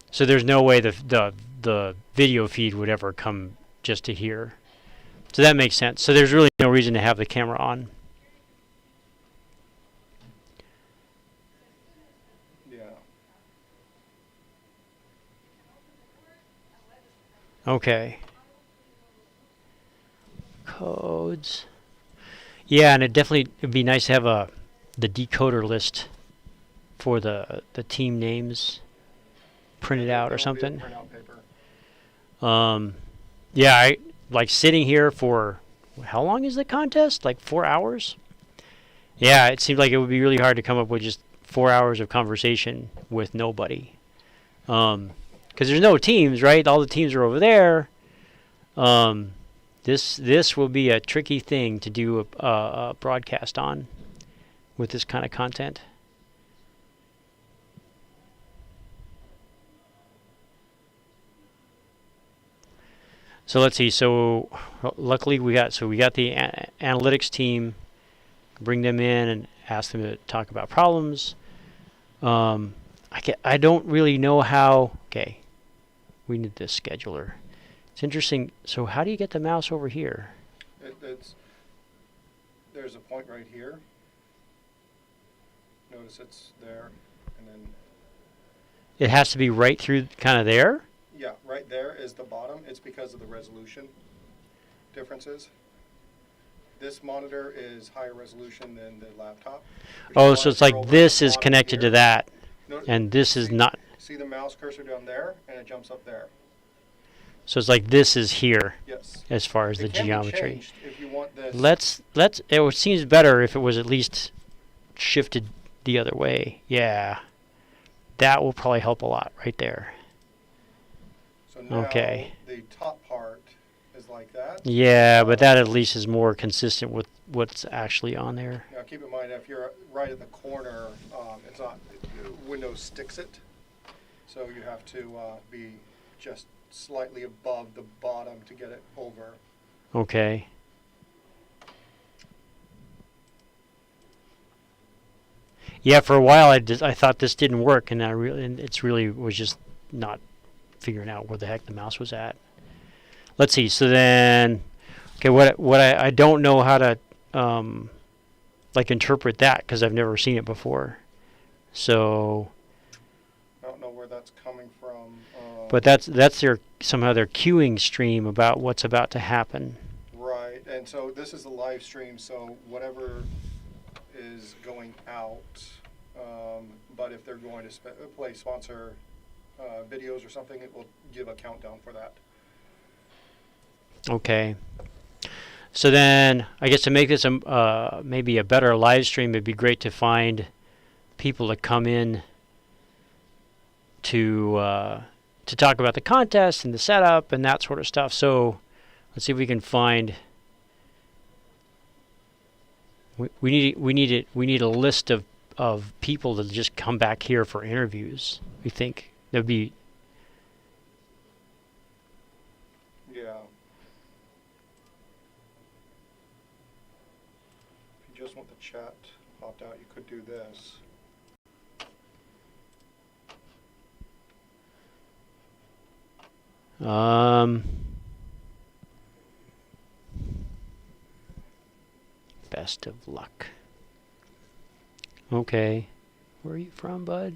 S9: So there's no way the video feed would ever come just to here. So that makes sense. So there's really no reason to have the camera on.
S8: Yeah.
S9: Okay. Codes. Yeah, and it would be nice to have the decoder list for the team names printed out or something.
S8: Printout paper.
S9: Yeah, I like sitting here for how long is the contest? Like 4 hours? Yeah, it seemed like it would be really hard to come up with just 4 hours of conversation with nobody. Because there's no teams, right? All the teams are over there. This will be a tricky thing to do a broadcast on with this kind of content. So let's see. So luckily we got the analytics team. Bring them in and ask them to talk about problems. I don't really know how. Okay, we need this scheduler. It's interesting. So how do you get the mouse over here?
S8: There's a point right here. Notice it's there, and then.
S9: It has to be right through kind of there?
S8: Yeah, right there is the bottom. It's because of the resolution differences. This monitor is higher resolution than the laptop.
S9: Oh, so it's like this is connected to that, and this is not.
S8: See the mouse cursor down there, and it jumps up there.
S9: So it's like this is here.
S8: Yes.
S9: As far as the
S8: It can be
S9: geometry.
S8: changed if you want this.
S9: Let's. It seems better if it was at least shifted the other way. Yeah. That will probably help a lot right there.
S8: So now
S9: Okay.
S8: the top part is like that.
S9: Yeah, but that at least is more consistent with what's actually on there.
S8: Now keep in mind, if you're right at the corner, it's not, Windows sticks it. So you have to be just slightly above the bottom to get it over.
S9: Okay. Yeah, for a while I thought this didn't work, and it's really was just not figuring out where the heck the mouse was at. Let's see. So then, okay, what I don't know how to like interpret that because I've never seen it before. So.
S8: I don't know where that's coming from.
S9: But that's their somehow their queuing stream about what's about to happen.
S8: Right, and so this is a live stream, so whatever is going out, but if they're going to play sponsor videos or something, it will give a countdown for that.
S9: Okay. So then, I guess to make this maybe a better live stream, it'd be great to find people to come in to talk about the contest and the setup and that sort of stuff. So let's see if we can find We need a list of people to just come back here for interviews. We think there'd be.
S8: Yeah. If you just want the chat popped out, you could do this.
S9: Best of luck. Okay. Where are you from, bud?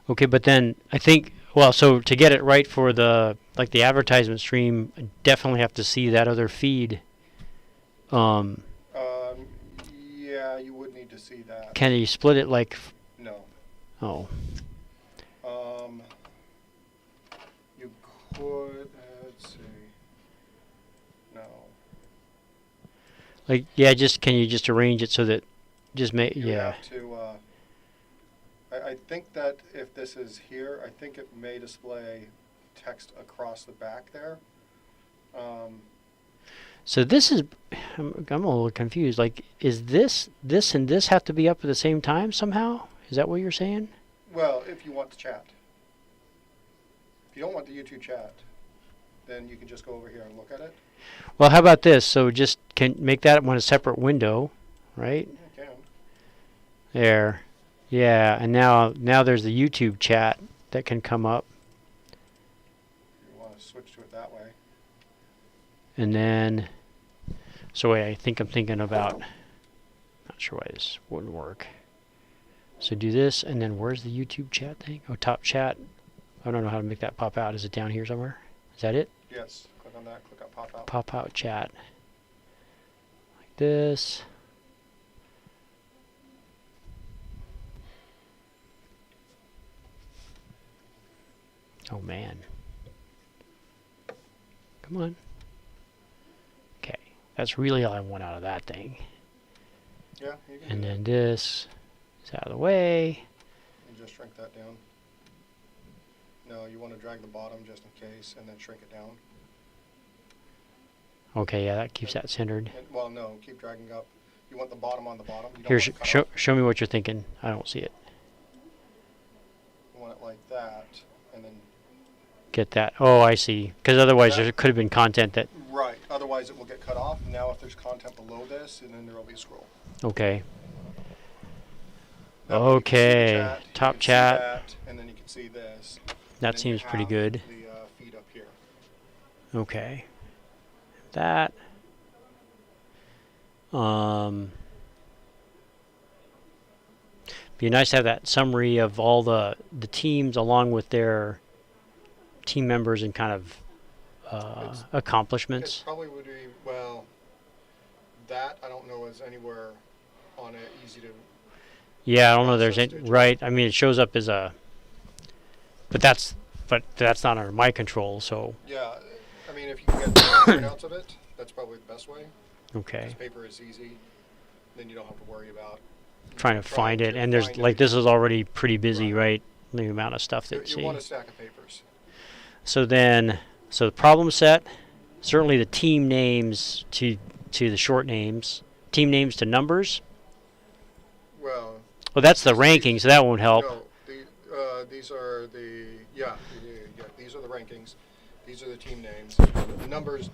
S9: Okay, but then I think, well, so to get it right for the advertisement stream, I definitely have to see that other feed.
S8: Yeah, you would need to see that.
S9: Can you split it like?
S8: No.
S9: Oh.
S8: You could, let's see. No.
S9: Like, yeah, can you just arrange it so that just make,
S8: You
S9: yeah.
S8: have to, I think that if this is here, I think it may display text across the back there.
S9: So this is, I'm a little confused. Like, is this and this have to be up at the same time somehow? Is that what you're saying?
S8: Well, if you want to chat. If you don't want the YouTube chat, then you can just go over here and look at it.
S9: Well, how about this? So just can make that one a separate window, right?
S8: You can.
S9: There. Yeah, and now there's the YouTube chat that can come up.
S8: You want to switch to it that way.
S9: And then, so wait, I think I'm thinking about, not sure why this wouldn't work. So do this, and then where's the YouTube chat thing? Oh, top chat. I don't know how to make that pop out. Is it down here somewhere? Is that it?
S8: Yes. Click on that. Click on pop out.
S9: Pop out chat. Like this. Oh man. Come on. Okay. That's really all I want out of that thing.
S8: Yeah, you can
S9: And
S8: do
S9: then this is out of the way.
S8: And just shrink that down. No, you want to drag the bottom just in case, and then shrink it down.
S9: Okay, yeah, that keeps that centered.
S8: And, well, no, keep dragging up. You want the bottom on the bottom. You don't
S9: Here,
S8: want it cut off.
S9: show me what you're thinking. I don't see it.
S8: You want it like that, and then
S9: Get that. Oh, I see. Because otherwise there could have been content that...
S8: right. Otherwise, it will get cut off. Now, if there's content below this, and then there will be a scroll.
S9: Okay.
S8: That way you can see the
S9: Okay.
S8: chat, you
S9: Top
S8: can see
S9: chat.
S8: that, and then you can see this. and
S9: That
S8: then you
S9: seems pretty
S8: have
S9: good.
S8: The feed up here.
S9: Okay. That. Be nice to have that summary of all the teams along with their team members and kind of
S8: It
S9: accomplishments.
S8: probably would be, well, that I don't know is anywhere on it easy to.
S9: Yeah, I don't know. There's
S8: process
S9: any,
S8: digitally.
S9: right. I mean, it shows up as a. But that's not under my control. So
S8: Yeah, I mean, if you can get printouts of it, that's probably the best way.
S9: okay.
S8: Because paper is easy, then you don't have to worry about
S9: Trying to find it, and there's like this is already pretty busy, right? The amount of stuff
S8: You,
S9: that
S8: you want a stack of papers.
S9: So then, so the problem set, certainly the team names to the short names, team names to numbers.
S8: Well,
S9: Oh, that's the ranking, so that won't help.
S8: no, these are the yeah, these are the rankings. These are the team names. The numbers.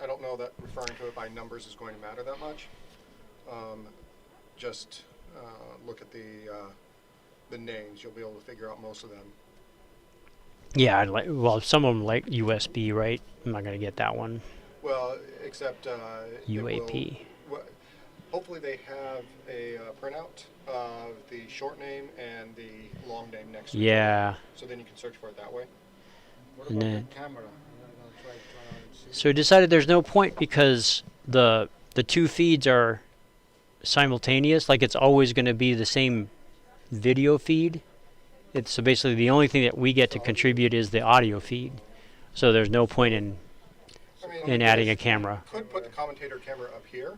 S8: I don't know that referring to it by numbers is going to matter that much. Just look at the names. You'll be able to figure out most of them.
S9: Yeah, well, some of them like USB, right? I'm not gonna get that one.
S8: Well, except it
S9: UAP.
S8: will- hopefully they have a printout of the short name and the long name next to each other.
S9: Yeah.
S8: So then you can search for it that way.
S9: And then, so we decided there's no point because the two feeds are simultaneous. Like it's always going to be the same video feed. So basically the only thing that we get to contribute is the audio feed. So there's no point in
S8: I mean,
S9: adding a camera.
S8: Could put the commentator camera up here,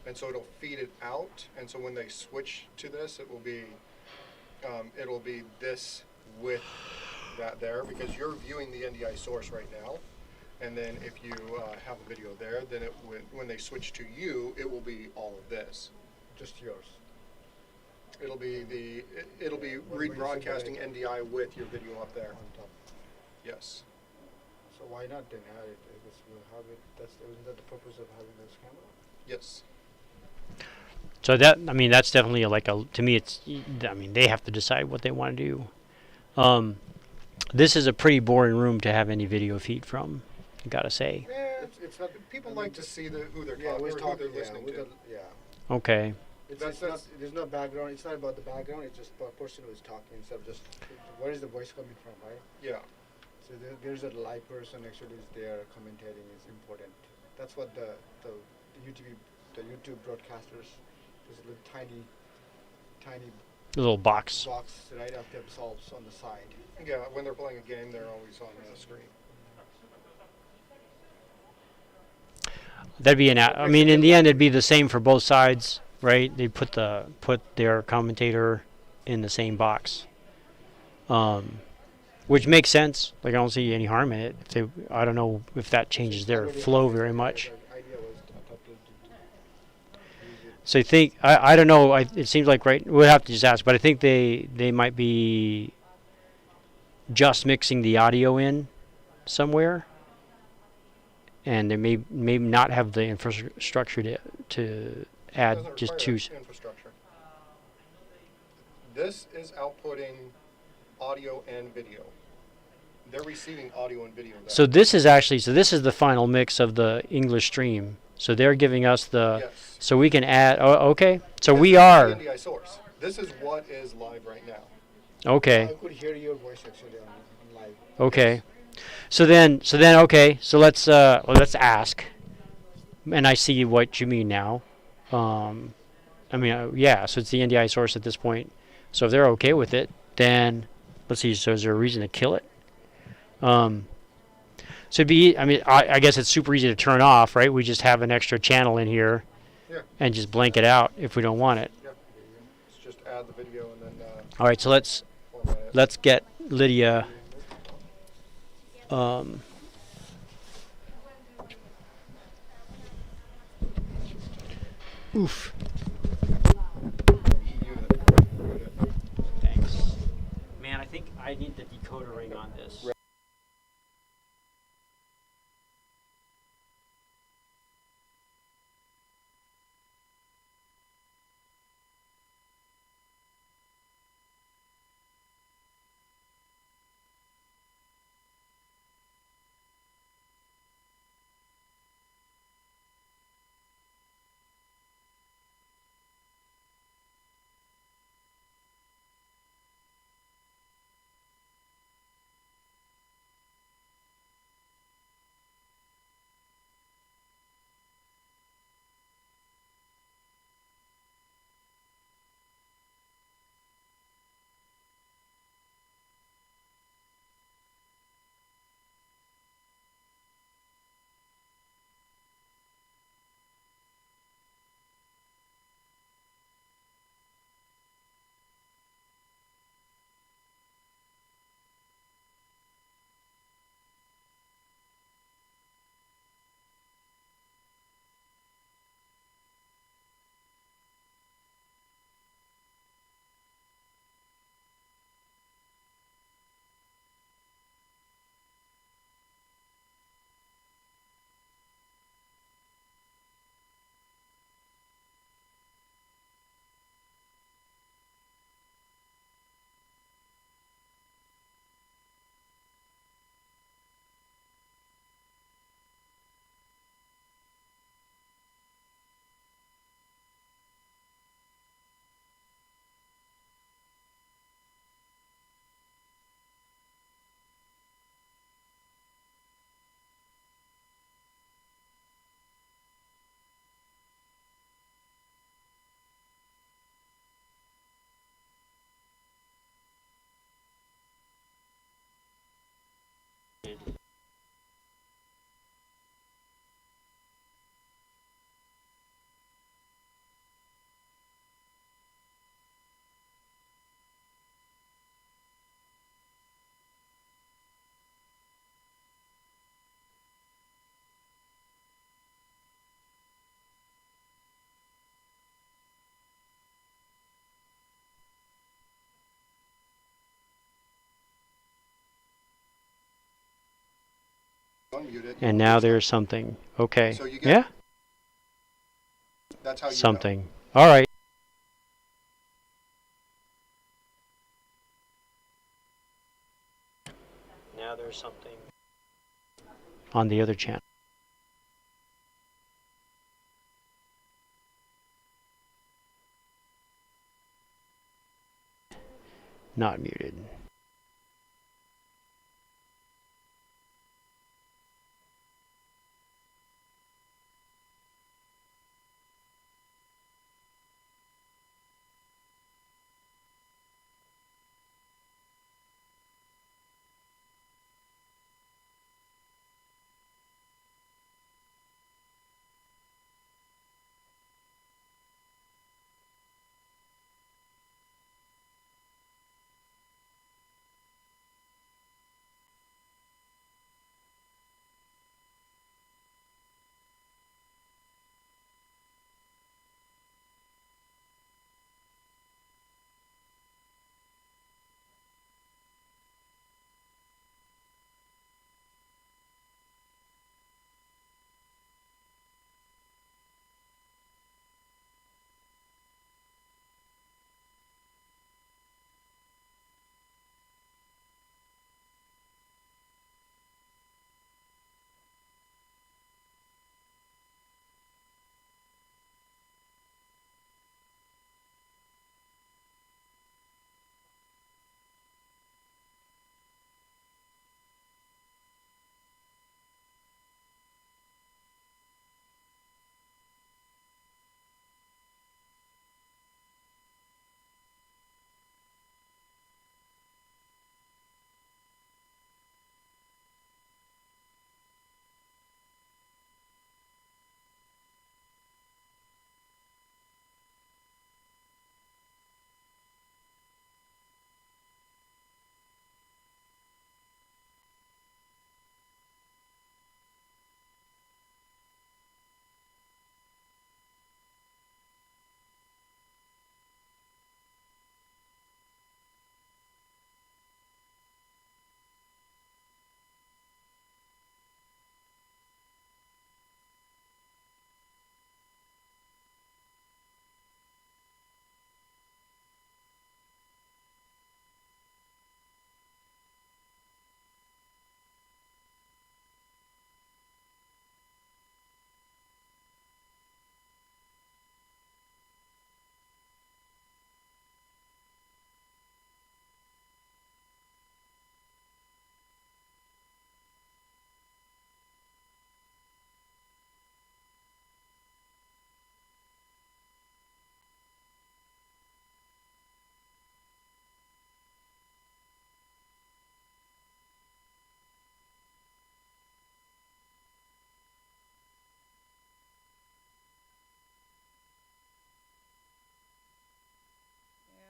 S8: and so it'll feed it out. And so when they switch to this, it'll be this with that there because you're viewing the NDI source right now, And then if you have a video there, then when they switch to you, it will be all of this.
S10: Just yours.
S8: It'll be rebroadcasting NDI with your video up there.
S10: On top.
S8: Yes.
S10: So why not then have it? I guess we'll have it. Isn't that the purpose of having this camera?
S8: Yes.
S9: So that, I mean, that's definitely like to me, it's, I mean, they have to decide what they want to do. This is a pretty boring room to have any video feed from, I gotta say.
S8: Yeah, it's not. People like to see who they're
S10: Yeah,
S8: talking,
S10: we're
S8: who
S10: talking.
S8: they're
S10: Yeah,
S8: listening to.
S10: yeah.
S9: Okay.
S10: It's not. There's no background. It's not about the background. It's just a person who is talking instead of just where is the voice coming from, right?
S8: Yeah.
S10: So there's a live person actually is there commentating is important. That's what the YouTube broadcasters, there's a little tiny
S9: Little box.
S10: box right of themselves on the side.
S8: Yeah, when they're playing a game, they're always on the screen.
S9: That'd be I mean, in the end, it'd be the same for both sides, right? They put their commentator in the same box, which makes sense. Like I don't see any harm in it. I don't know if that changes their flow very much.
S10: The idea was I thought to use it.
S9: So you think I don't know. It seems like we'll have to just ask, but I think they might be just mixing the audio in somewhere, and they may not have the infrastructure to add
S8: Doesn't
S9: just
S8: require
S9: two.
S8: infrastructure. This is outputting audio and video. They're receiving audio and video.
S9: So this is the final mix of the English stream. So they're giving us
S8: Yes.
S9: so we can add. Oh, okay. So
S8: This
S9: we
S8: is the
S9: are
S8: NDI source. This is what is live right now.
S9: okay.
S10: I could hear your voice actually on live.
S9: Okay. So then okay. So let's ask. And I see what you mean now. I mean, yeah. So it's the NDI source at this point. So if they're okay with it, then let's see. So is there a reason to kill it? So it'd be. I mean, I guess it's super easy to turn off, right? We just have an extra channel in here,
S8: Yeah.
S9: and just blank it out if we don't want it.
S8: Yeah. It's just add the video and then
S9: All right. So let's
S8: format it.
S9: let's get Lydia. Oof. Thanks. Man, I think I need the decoder ring on this.
S8: unmute it.
S9: And now there's something. Okay.
S8: So you get-
S9: Yeah?
S8: That's how you know.
S9: Something. All right. Now there's something on the other channel. Not muted.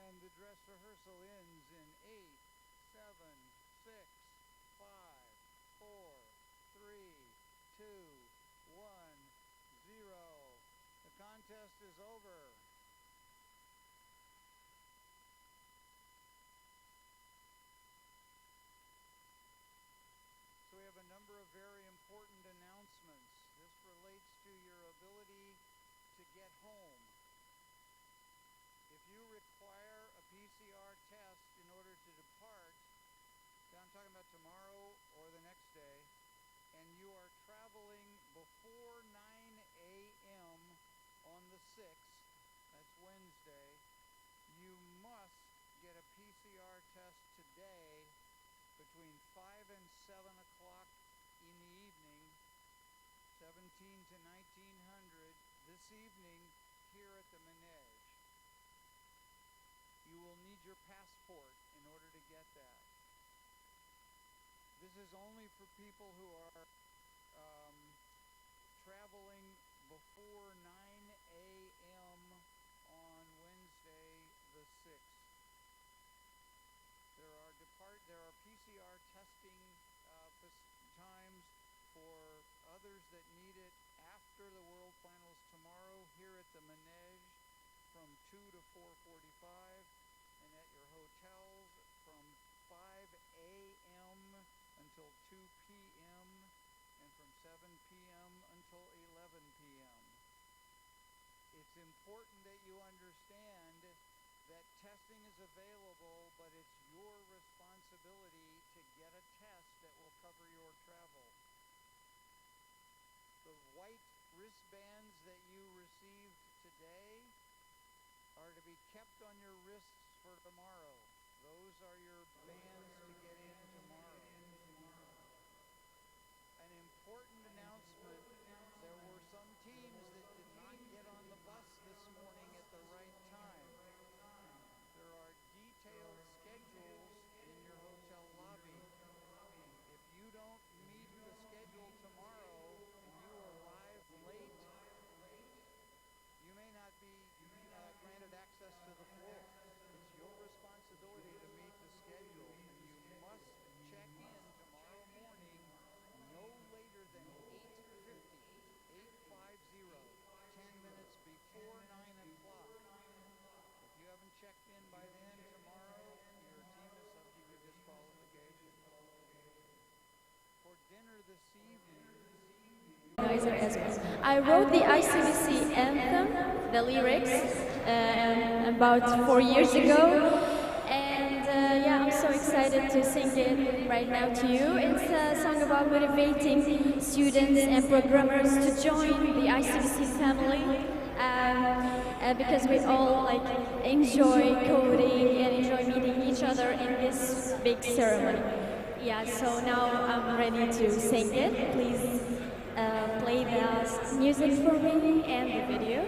S11: And the dress rehearsal ends in 8, 7, 6, 5, 4, 3, 2, 1, 0. The contest is over. So we have a number of very important announcements. This relates to your ability to get home. If you require a PCR test in order to depart, I'm talking about tomorrow or the next day, and you are traveling before 9 a.m. on the 6th, that's Wednesday, you must get a PCR test today between 5 and 7 o'clock in the evening, 17 to 1900, this evening here at the Manege. You will need your passport in order to get that. This is only for people who are traveling before 9 a.m. on Wednesday the 6th. There are PCR testing times for others that need it after the World Finals tomorrow here at the Manege from 2 to 4:45, and at your hotels from 5 a.m. until 2 p.m. 7 p.m. until 11 p.m. It's important that you understand that testing is available, but it's your responsibility to get a test that will cover your travel. The white wristbands that you received today are to be kept on your wrists for tomorrow. Those are your bands to get in tomorrow. An important announcement, there were some teams that did not get on the bus this morning at the right time. There are detailed schedules in your hotel lobby. If you don't meet the schedule tomorrow and you arrive late, you may not be granted access to the floor. It's your responsibility to meet the schedule, and you must check in tomorrow morning no later than 8:50, 10 minutes before 9 o'clock. If you haven't checked in by then tomorrow, your team is subject to disqualification. For dinner this evening,
S12: I wrote the ICPC anthem, the lyrics, about 4 years ago, and yeah, I'm so excited to sing it right now to you. It's a song about motivating students and programmers to join the ICPC family, because we all enjoy coding and enjoy meeting each other in this big ceremony. Yeah, so now I'm ready to sing it. Please play the music for me and the video.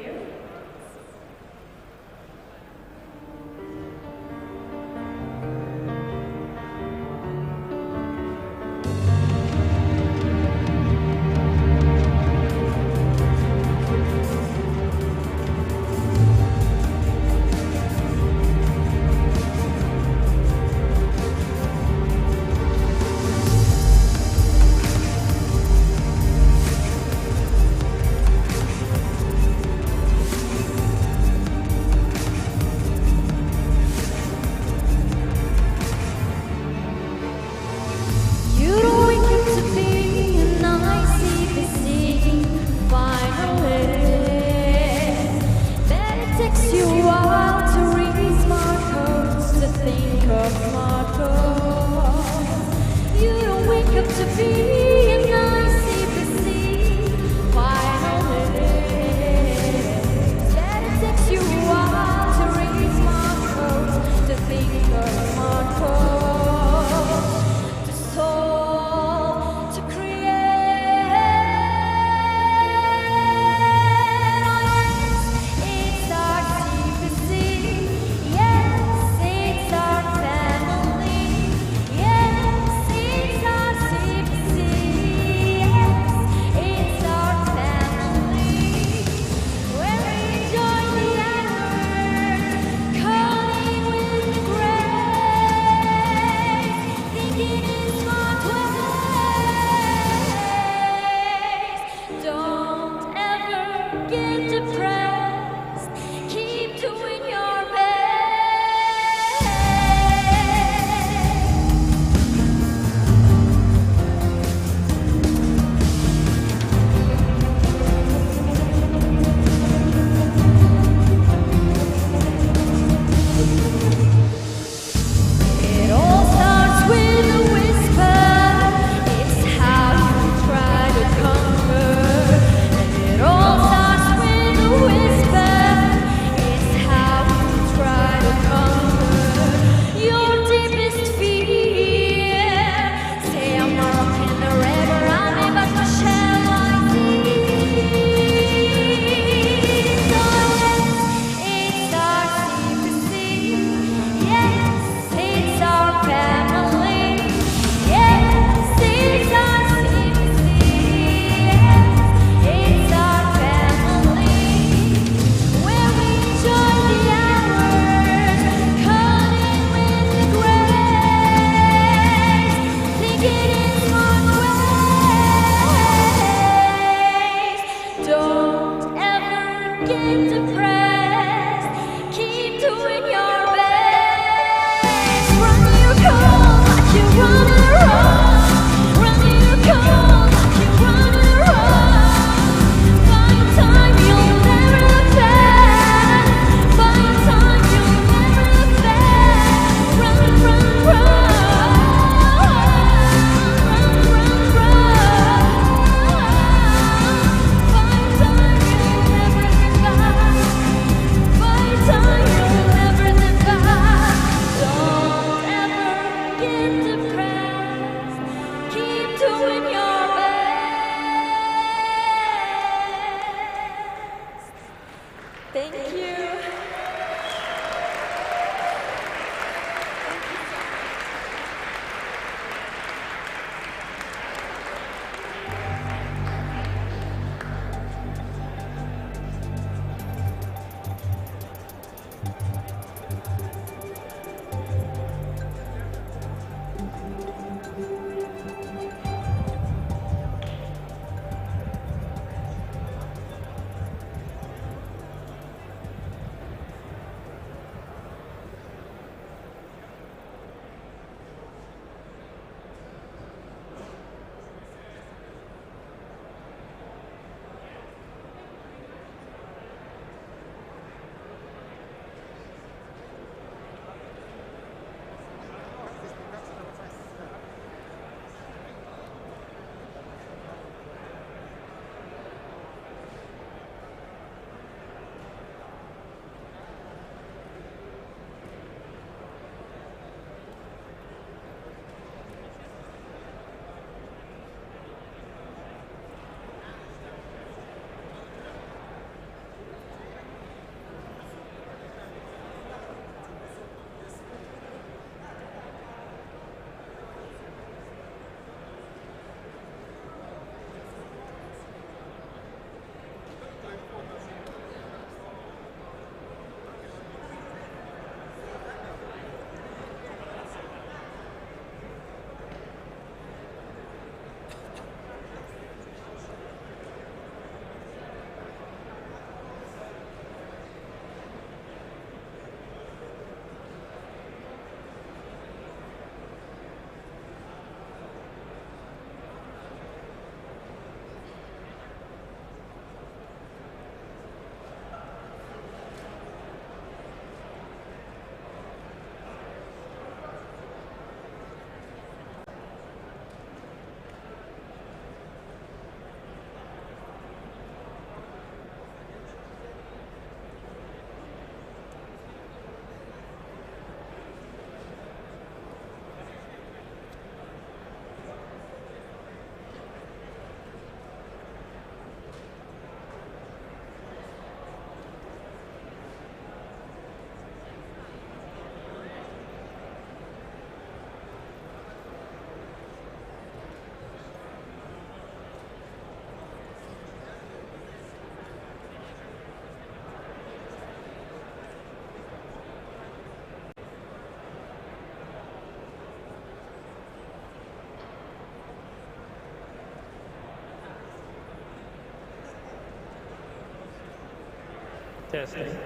S3: Testing.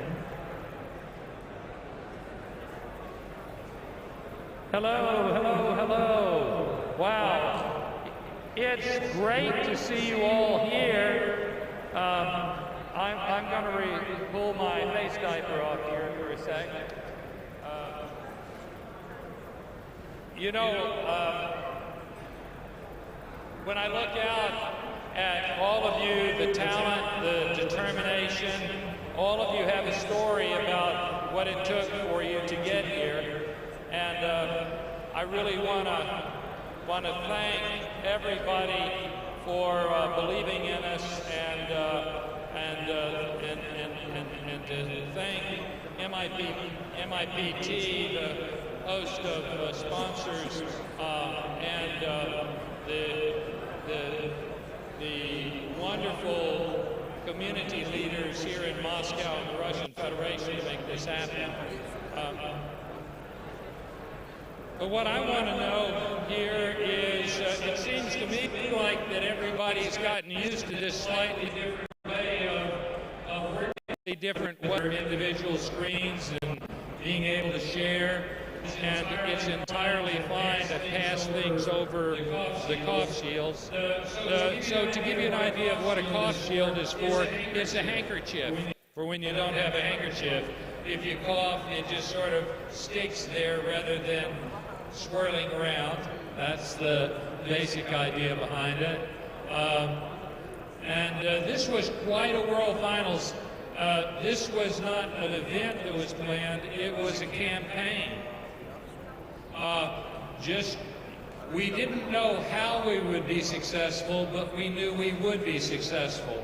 S3: Hello, hello, hello. Wow. It's great to see you all here. I'm going to pull my face diaper off here for a second. When I look out at all of you, the talent, the determination, all of you have a story about what it took for you to get here. And I really want to thank everybody for believing in us and to thank MIPT, the host of sponsors, and the wonderful community leaders here in Moscow and the Russian Federation to make this happen. But what I want to know here is, it seems to me like that everybody's gotten used to this slightly different way of working, different individual screens and being able to share. And it's entirely fine to pass things over the cough shields. So to give you an idea of what a cough shield is for, it's a handkerchief for when you don't have a handkerchief. If you cough, it just sort of sticks there rather than swirling around. That's the basic idea behind it. This was quite a World Finals. This was not an event that was planned, it was a campaign. We didn't know how we would be successful, but we knew we would be successful.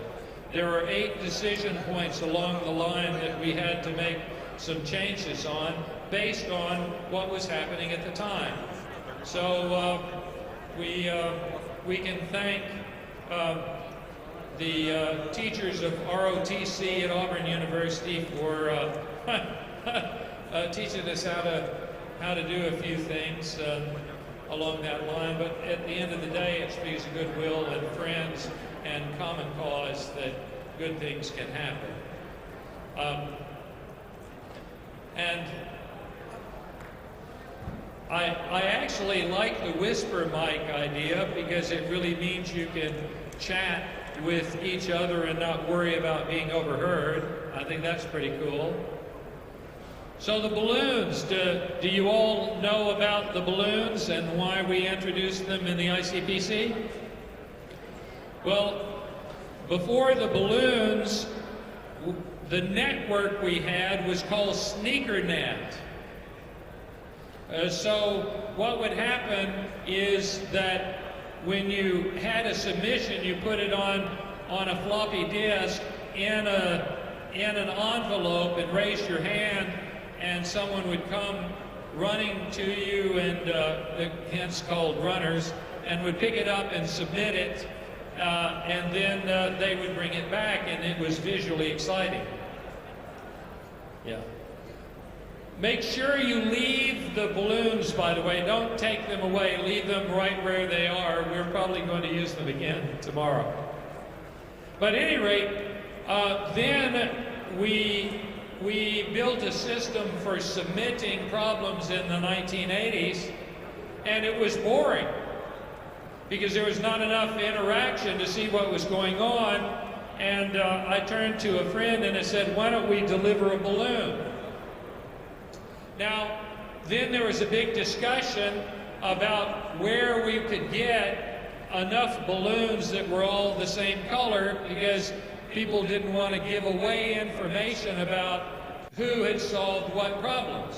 S3: There were 8 decision points along the line that we had to make some changes on, based on what was happening at the time. So we can thank the teachers of ROTC at Auburn University for teaching us how to do a few things along that line. But at the end of the day, it's because of goodwill and friends and common cause that good things can happen. And I actually like the whisper mic idea because it really means you can chat with each other and not worry about being overheard. I think that's pretty cool. So the balloons, do you all know about the balloons and why we introduced them in the ICPC? Well, before the balloons, the network we had was called SneakerNet. So what would happen is that when you had a submission, you put it on a floppy disk in an envelope and raise your hand, and someone would come running to you, and hence called runners, and would pick it up and submit it, and then they would bring it back, and it was visually exciting. Yeah. Make sure you leave the balloons, by the way. Don't take them away. Leave them right where they are. We're probably going to use them again tomorrow. But at any rate, then we built a system for submitting problems in the 1980s, and it was boring because there was not enough interaction to see what was going on. And I turned to a friend and I said, why don't we deliver a balloon? Now, then there was a big discussion about where we could get enough balloons that were all the same color, because people didn't want to give away information about who had solved what problems.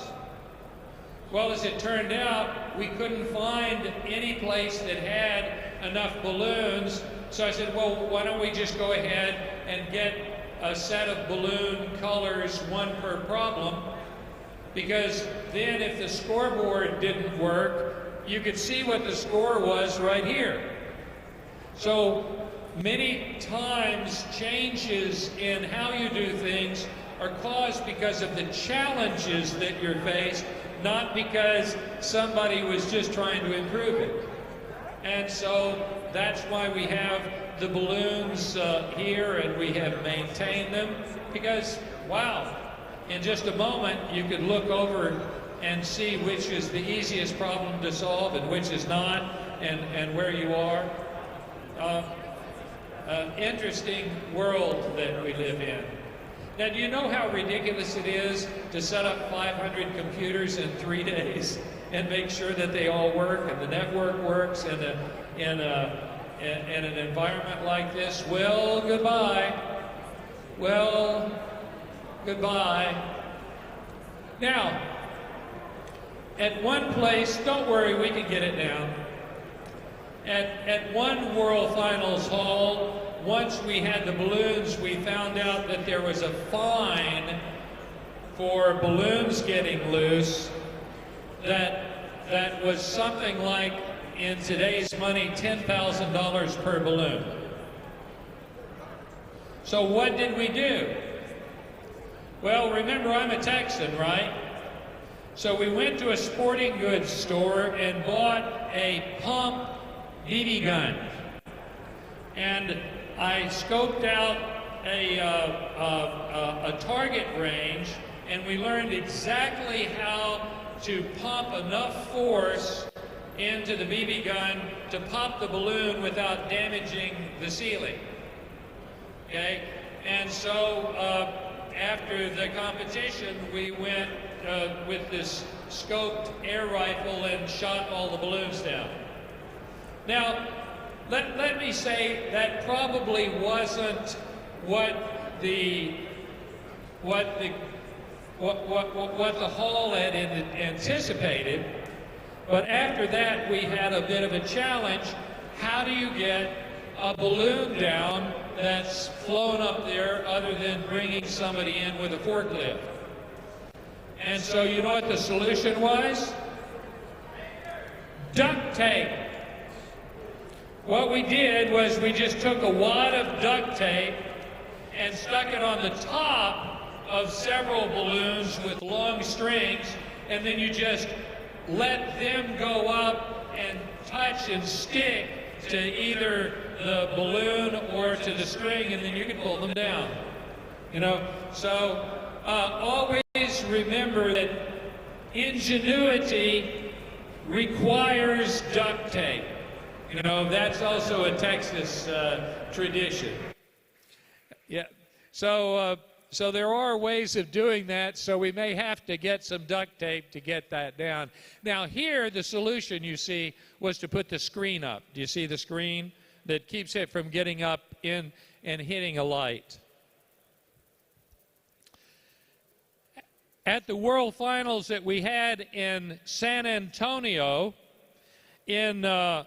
S3: Well, as it turned out, we couldn't find any place that had enough balloons, so I said, well, why don't we just go ahead and get a set of balloon colors, one per problem, because then if the scoreboard didn't work, you could see what the score was right here. So many times changes in how you do things are caused because of the challenges that you're faced, not because somebody was just trying to improve it. And so that's why we have the balloons here, and we have maintained them, because wow, in just a moment you could look over and see which is the easiest problem to solve and which is not, and where you are. Interesting world that we live in. Now, do you know how ridiculous it is to set up 500 computers in 3 days and make sure that they all work and the network works in an environment like this? Well, goodbye. Well, goodbye. Now, at one place, don't worry, we can get it down. At one World Finals hall, once we had the balloons, we found out that there was a fine for balloons getting loose that was something like, in today's money, $10,000 per balloon. So what did we do? Well, remember, I'm a Texan, right? So we went to a sporting goods store and bought a pump BB gun. And I scoped out a target range, and we learned exactly how to pump enough force into the BB gun to pop the balloon without damaging the ceiling. Okay? And so after the competition, we went with this scoped air rifle and shot all the balloons down. Now, let me say that probably wasn't what the hall had anticipated, but after that we had a bit of a challenge. How do you get a balloon down that's flown up there other than bringing somebody in with a forklift? And so you know what the solution was? Duct tape. What we did was we just took a wad of duct tape and stuck it on the top of several balloons with long strings, and then you just let them go up and touch and stick to either the balloon or to the string, and then you can pull them down. You know, so always remember that ingenuity requires duct tape. You know, that's also a Texas tradition. Yeah. So there are ways of doing that, so we may have to get some duct tape to get that down. Now here, the solution, you see, was to put the screen up. Do you see the screen that keeps it from getting up in and hitting a light? At the World Finals that we had in San Antonio in the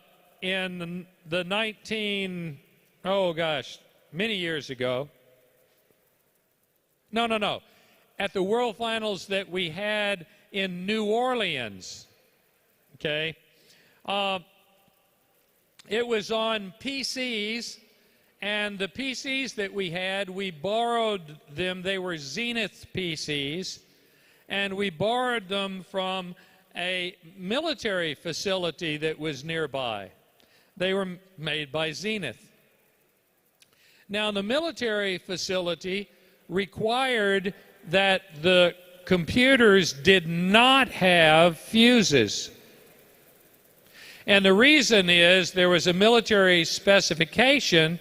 S3: many years ago. No. At the World Finals that we had in New Orleans, okay, it was on PCs, and the PCs that we had, we borrowed them. They were Zenith PCs, and we borrowed them from a military facility that was nearby. They were made by Zenith. Now, the military facility required that the computers did not have fuses. And the reason is there was a military specification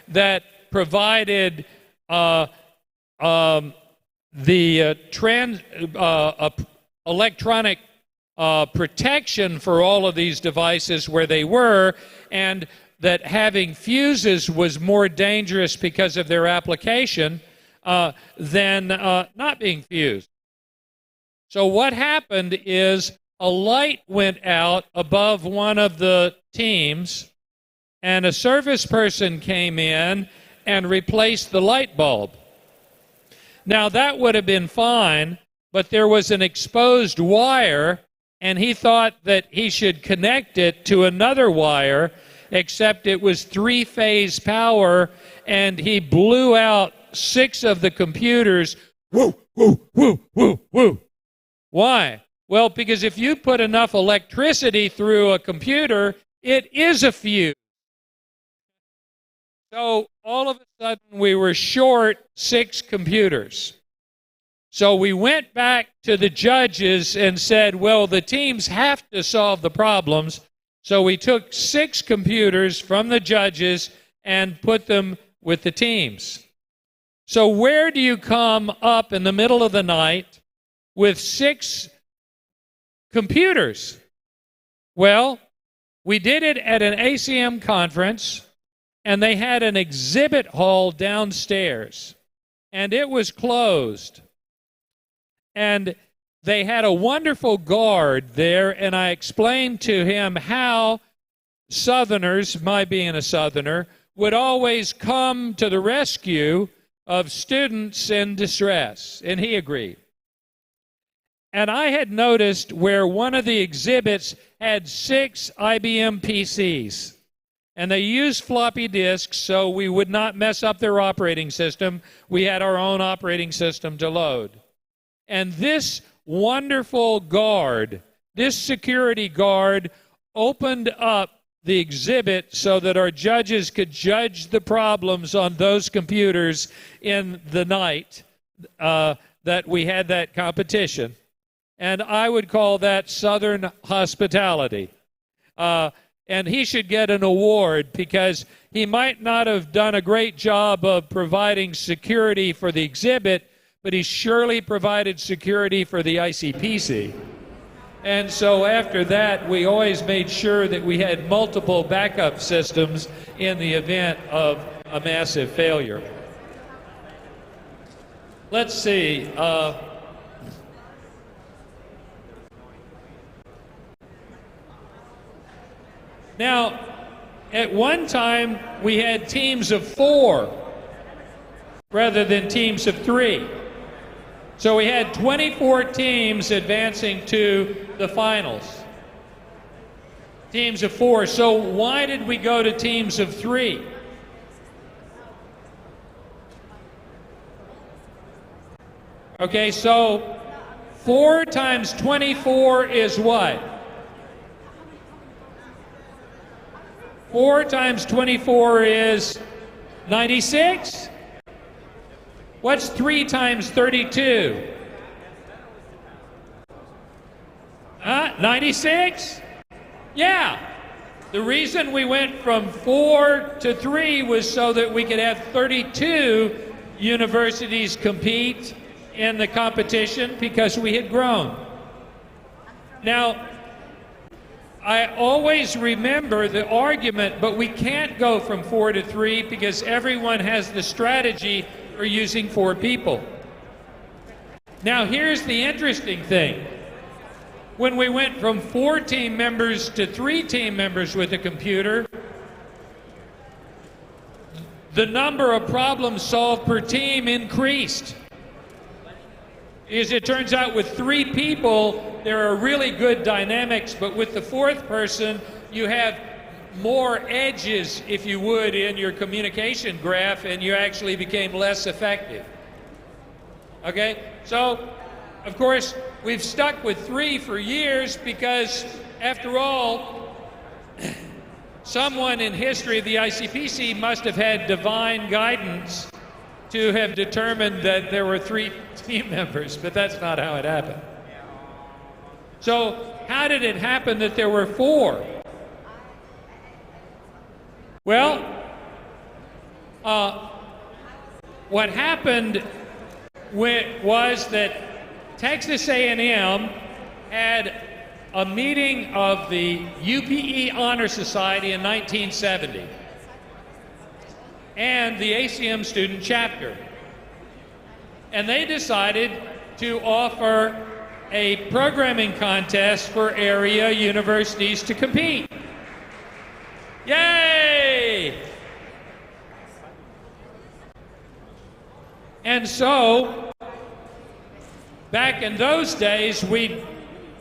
S3: that provided electronic protection for all of these devices where they were, and that having fuses was more dangerous because of their application than not being fused. So what happened is a light went out above one of the teams, and a service person came in and replaced the light bulb. Now that would have been fine, but there was an exposed wire, and he thought that he should connect it to another wire, except it was three-phase power, and he blew out 6 of the computers. Woo, woo, woo, woo, woo. Why? Well, because if you put enough electricity through a computer, it is a fuse. So all of a sudden we were short 6 computers.
S13: So we went back to the judges and said, well, the teams have to solve the problems. So we took 6 computers from the judges and put them with the teams. So where do you come up in the middle of the night with 6 computers? Well, we did it at an ACM conference, and they had an exhibit hall downstairs, and it was closed. And they had a wonderful guard there, and I explained to him how Southerners, my being a Southerner, would always come to the rescue of students in distress, and he agreed. And I had noticed where one of the exhibits had 6 IBM PCs, and they used floppy disks so we would not mess up their operating system. We had our own operating system to load. And this wonderful guard, this security guard, opened up the exhibit so that our judges could judge the problems on those computers in the night that we had that competition. And I would call that Southern hospitality. And he should get an award because he might not have done a great job of providing security for the exhibit, but he surely provided security for the ICPC. And so after that, we always made sure that we had multiple backup systems in the event of a massive failure. Let's see. Now, at one time, we had teams of 4 rather than teams of 3. So we had 24 teams advancing to the finals. Teams of 4. So why did we go to teams of 3? Okay, so 4 times 24 is what? 4 times 24 is 96? What's 3 times 32? 96? Yeah. The reason we went from 4 to 3 was so that we could have 32 universities compete in the competition because we had grown. Now, I always remember the argument, but we can't go from 4 to 3 because everyone has the strategy for using 4 people. Now, here's the interesting thing. When we went from 4 team members to 3 team members with a computer, the number of problems solved per team increased. As it turns out, with 3 people, there are really good dynamics, but with the 4th person, you have more edges, if you would, in your communication graph, and you actually became less effective. Okay? So, of course, we've stuck with 3 for years because, after all, someone in history of the ICPC must have had divine guidance to have determined that there were 3 team members, but that's not how it happened. So, how did it happen that there were 4? Well, what happened was that Texas A&M had a meeting of the UPE Honor Society in 1970 and the ACM student chapter. And they decided to offer a programming contest for area universities to compete. Yay! And so, back in those days,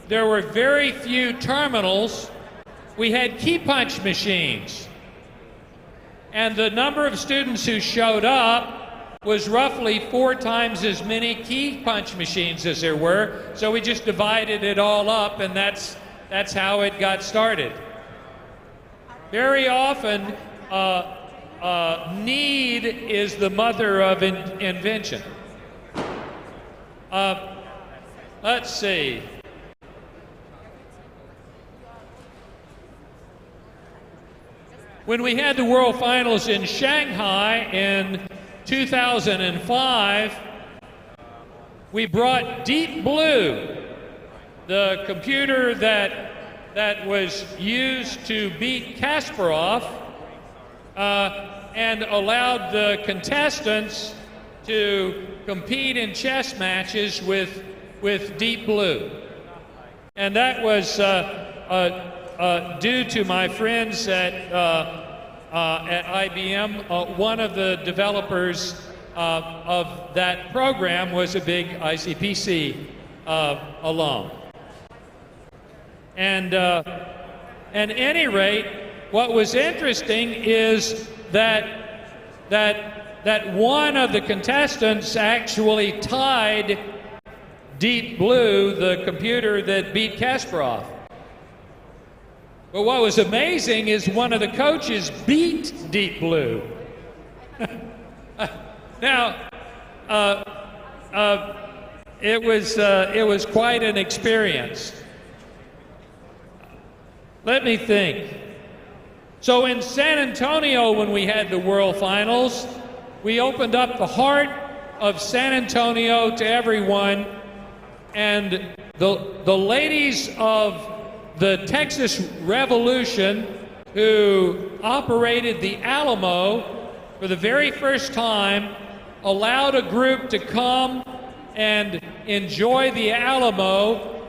S13: there were very few terminals. We had key punch machines. And the number of students who showed up was roughly 4 times as many key punch machines as there were. So we just divided it all up, and that's how it got started. Very often, need is the mother of invention. Let's see. When we had the World Finals in Shanghai in 2005, we brought Deep Blue, the computer that was used to beat Kasparov, and allowed the contestants to compete in chess matches with Deep Blue. And that was due to my friends at IBM. One of the developers of that program was a big ICPC alum. And at any rate, what was interesting is that one of the contestants actually tied Deep Blue, the computer that beat Kasparov. But what was amazing is one of the coaches beat Deep Blue. Now, it was quite an experience. Let me think. So in San Antonio, when we had the World Finals, we opened up the heart of San Antonio to everyone, and the ladies of the Texas Revolution, who operated the Alamo for the very first time, allowed a group to come and enjoy the Alamo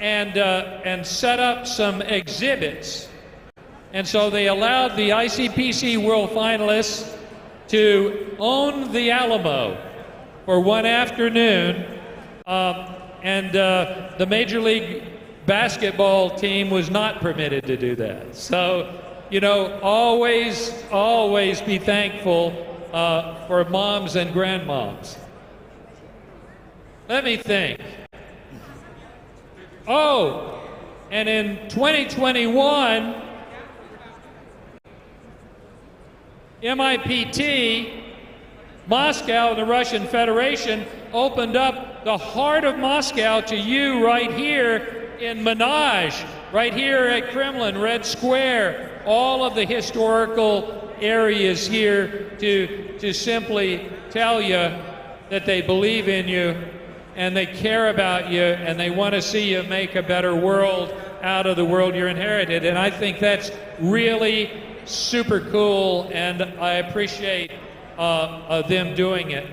S13: and set up some exhibits. And so they allowed the ICPC World Finalists to own the Alamo for one afternoon, and the Major League Basketball team was not permitted to do that. So, you know, always be thankful for moms and grandmoms. Let me think. Oh, and in 2021, MIPT, Moscow, and the Russian Federation opened up the heart of Moscow to you right here in Menage, right here at Kremlin, Red Square, all of the historical areas here to simply tell you that they believe in you and they care about you and they want to see you make a better world out of the world you're inherited. And I think that's really super cool, and I appreciate them doing it.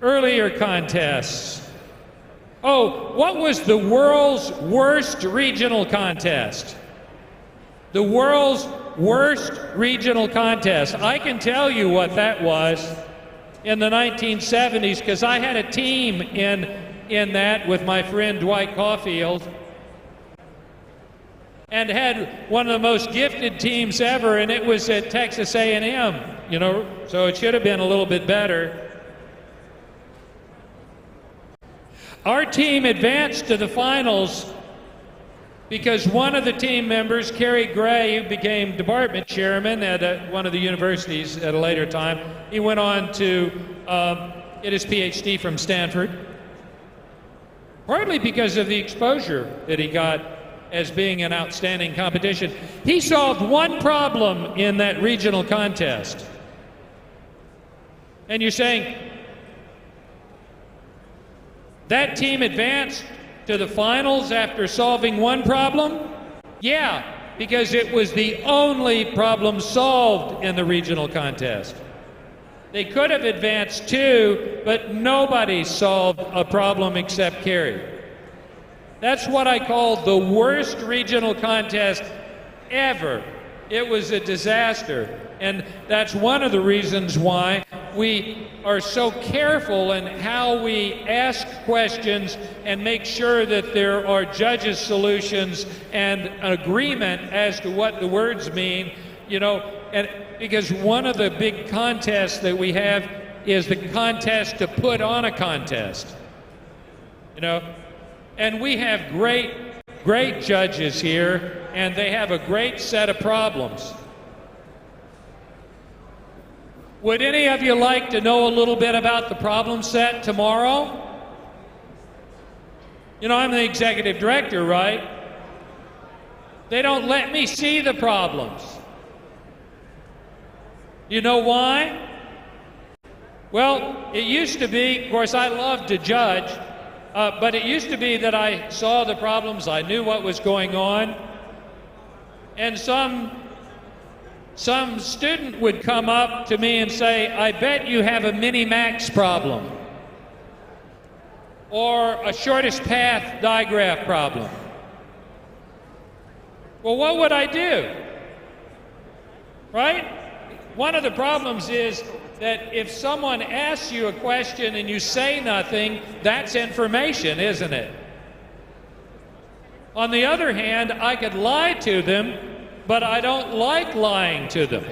S13: Earlier contests. Oh, what was the world's worst regional contest? The world's worst regional contest. I can tell you what that was in the 1970s, because I had a team in that with my friend Dwight Caulfield, and had one of the most gifted teams ever, and it was at Texas A&M, you know, so it should have been a little bit better. Our team advanced to the finals because one of the team members, Kerry Gray, who became department chairman at one of the universities at a later time, he went on to get his PhD from Stanford, partly because of the exposure that he got as being an outstanding competition. He solved one problem in that regional contest. And you're saying, that team advanced to the finals after solving one problem? Yeah, because it was the only problem solved in the regional contest. They could have advanced two, but nobody solved a problem except Kerry. That's what I call the worst regional contest ever. It was a disaster. And that's one of the reasons why we are so careful in how we ask questions and make sure that there are judges' solutions and an agreement as to what the words mean, you know, and because one of the big contests that we have is the contest to put on a contest, you know, and we have great judges here, and they have a great set of problems. Would any of you like to know a little bit about the problem set tomorrow? You know, I'm the executive director, right? They don't let me see the problems. You know why? Well, it used to be, of course, I love to judge, but it used to be that I saw the problems, I knew what was going on, and some student would come up to me and say, I bet you have a mini-max problem, or a shortest path digraph problem. Well, what would I do? Right? One of the problems is that if someone asks you a question and you say nothing, that's information, isn't it? On the other hand, I could lie to them, but I don't like lying to them.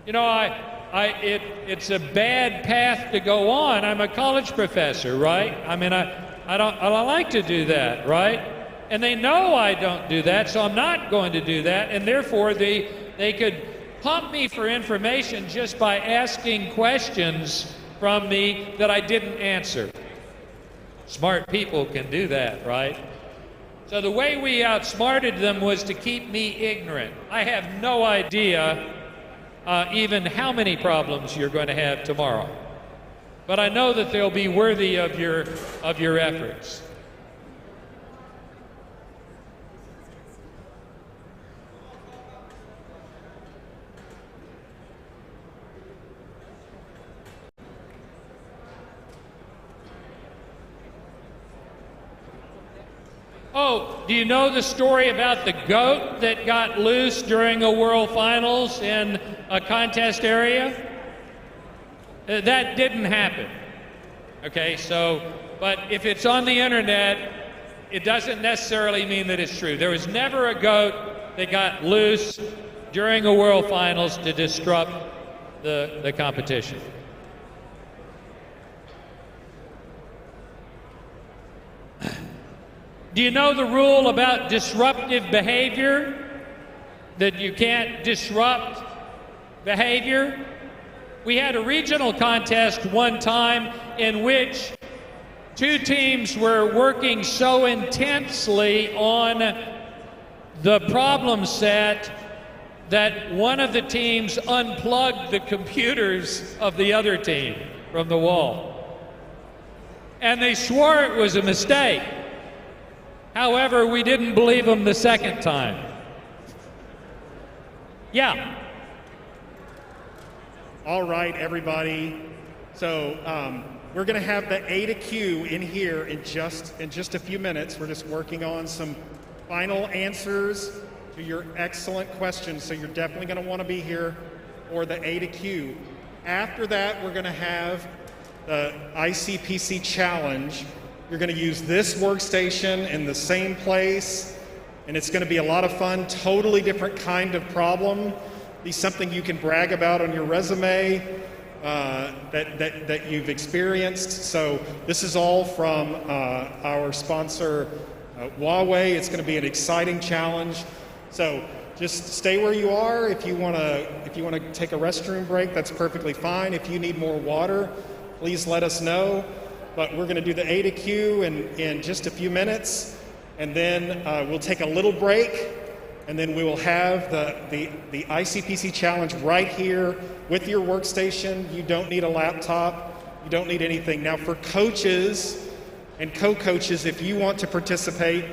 S13: You know, it's a bad path to go on. I'm a college professor, right? I mean, I don't like to do that, right? And they know I don't do that, so I'm not going to do that, and therefore they could pump me for information just by asking questions from me that I didn't answer. Smart people can do that, right? So the way we outsmarted them was to keep me ignorant. I have no idea even how many problems you're going to have tomorrow. But I know that they'll be worthy of your efforts. Oh, do you know the story about the goat that got loose during a World Finals in a contest area? That didn't happen. Okay, so, but if it's on the internet, it doesn't necessarily mean that it's true. There was never a goat that got loose during a World Finals to disrupt the competition. Do you know the rule about disruptive behavior? That you can't disrupt behavior? We had a regional contest one time in which two teams were working so intensely on the problem set that one of the teams unplugged the computers of the other team from the wall. And they swore it was a mistake. However, we didn't believe them the second time. Yeah.
S6: All right, everybody. So we're going to have the A to Q in here in just a few minutes. We're just working on some final answers to your excellent questions. So you're definitely going to want to be here for the A to Q. After that, we're going to have the ICPC challenge. You're going to use this workstation in the same place, and it's going to be a lot of fun, totally different kind of problem. Be something you can brag about on your resume that you've experienced. So this is all from our sponsor, Huawei. It's going to be an exciting challenge. So just stay where you are. If you want to take a restroom break, that's perfectly fine. If you need more water, please let us know. But we're going to do the A to Q in just a few minutes, and then we'll take a little break, and then we will have the ICPC challenge right here with your workstation. You don't need a laptop. You don't need anything. Now, for coaches and co-coaches, if you want to participate,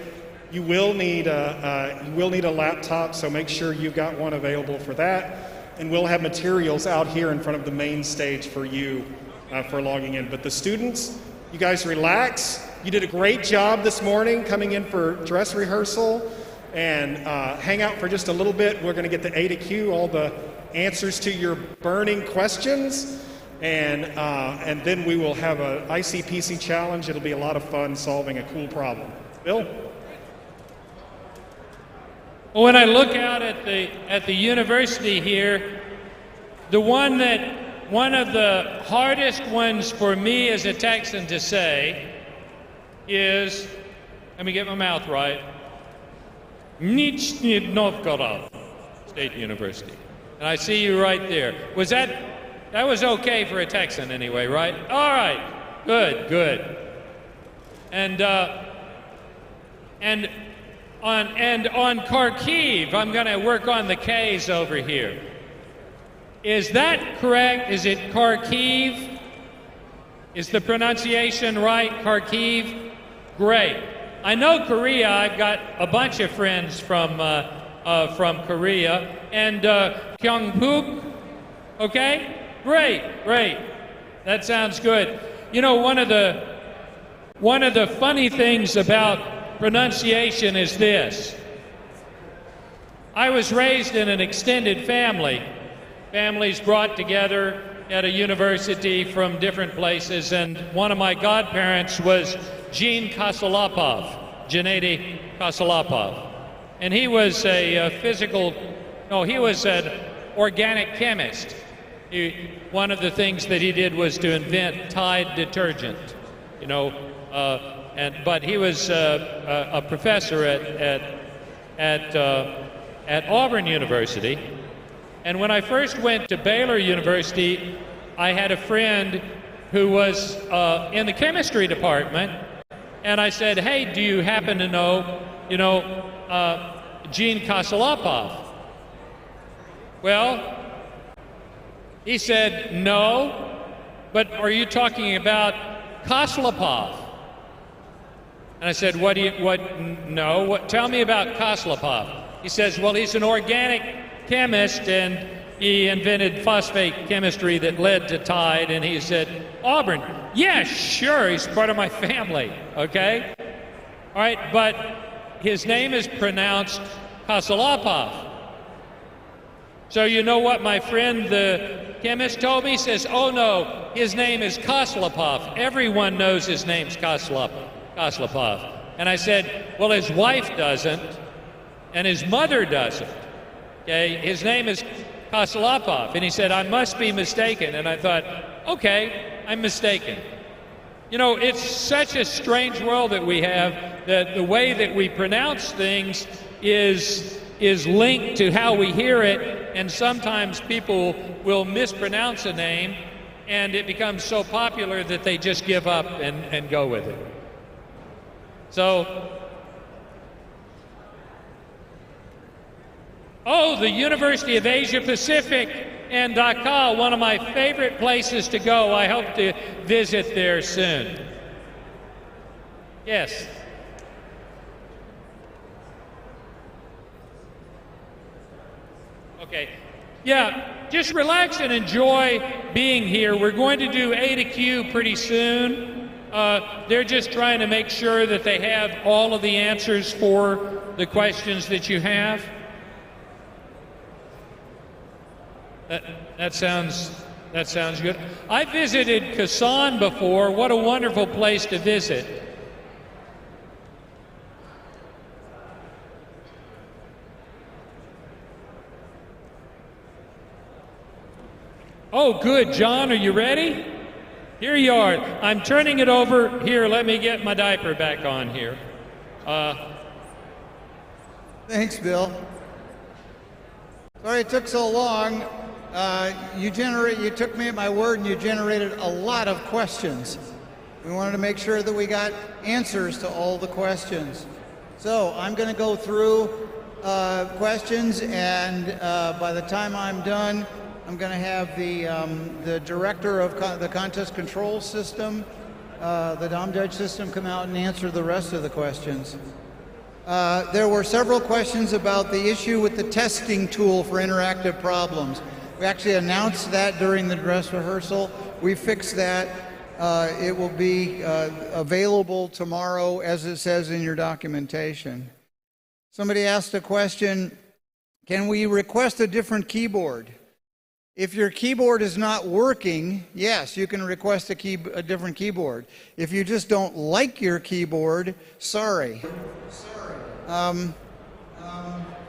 S6: you will need a laptop. So make sure you've got one available for that, and we'll have materials out here in front of the main stage for you for logging in. But the students, you guys relax. You did a great job this morning coming in for dress rehearsal, and hang out for just a little bit. We're going to get the A to Q, all the answers to your burning questions, and then we will have a ICPC challenge. It'll be a lot of fun solving a cool problem. Bill?
S13: Well, when I look out at the university here, one of the hardest ones for me as a Texan to say is, let me get my mouth right, Nizhny Novgorod State University. And I see you right there. Was that was okay for a Texan anyway, right? All right. Good, good. And on Kharkiv, I'm going to work on the K's over here. Is that correct? Is it Kharkiv? Is the pronunciation right? Kharkiv? Great. I know Korea. I've got a bunch of friends from Korea. And Gyeongbuk? Okay? Great, great. That sounds good. You know, one of the funny things about pronunciation is this. I was raised in an extended family. Families brought together at a university from different places, and one of my godparents was Gene Kosolapov, Gennady Kosolapov. And he was he was an organic chemist. One of the things that he did was to invent Tide detergent, you know, but he was a professor at Auburn University. And when I first went to Baylor University, I had a friend who was in the chemistry department, and I said, "Hey, do you happen to know, Gene Kosolapov?" Well, he said, "No, but are you talking about Koslopov?" And I said, No, tell me about Koslopov. He says, "Well, he's an organic chemist, and he invented phosphate chemistry that led to Tide." And he said, "Auburn, yeah, sure, he's part of my family, okay? All right, but his name is pronounced Kosolapov." So you know what my friend, the chemist, told me? He says, "Oh no, his name is Koslopov. Everyone knows his name's Koslopov." And I said, "Well, his wife doesn't, and his mother doesn't. Okay, his name is Kosolapov." And he said, "I must be mistaken." And I thought, okay, I'm mistaken. You know, it's such a strange world that we have, that the way that we pronounce things is linked to how we hear it, and sometimes people will mispronounce a name, and it becomes so popular that they just give up and go with it. So, the University of Asia Pacific and Dhaka, one of my favorite places to go. I hope to visit there soon. Yes. Okay. Yeah, just relax and enjoy being here. We're going to do A to Q pretty soon. They're just trying to make sure that they have all of the answers for the questions that you have. That sounds good. I visited Kazan before. What a wonderful place to visit. Oh, good. John, are you ready? Here you are. I'm turning it over. Here, let me get my diaper back on here.
S11: Thanks, Bill. Sorry it took so long. You took me at my word, and you generated a lot of questions. We wanted to make sure that we got answers to all the questions. So I'm going to go through questions, and by the time I'm done, I'm going to have the director of the contest control system, the Dom Judge system, come out and answer the rest of the questions. There were several questions about the issue with the testing tool for interactive problems. We actually announced that during the dress rehearsal. We fixed that. It will be available tomorrow, as it says in your documentation. Somebody asked a question, can we request a different keyboard? If your keyboard is not working, yes, you can request a different keyboard. If you just don't like your keyboard, sorry.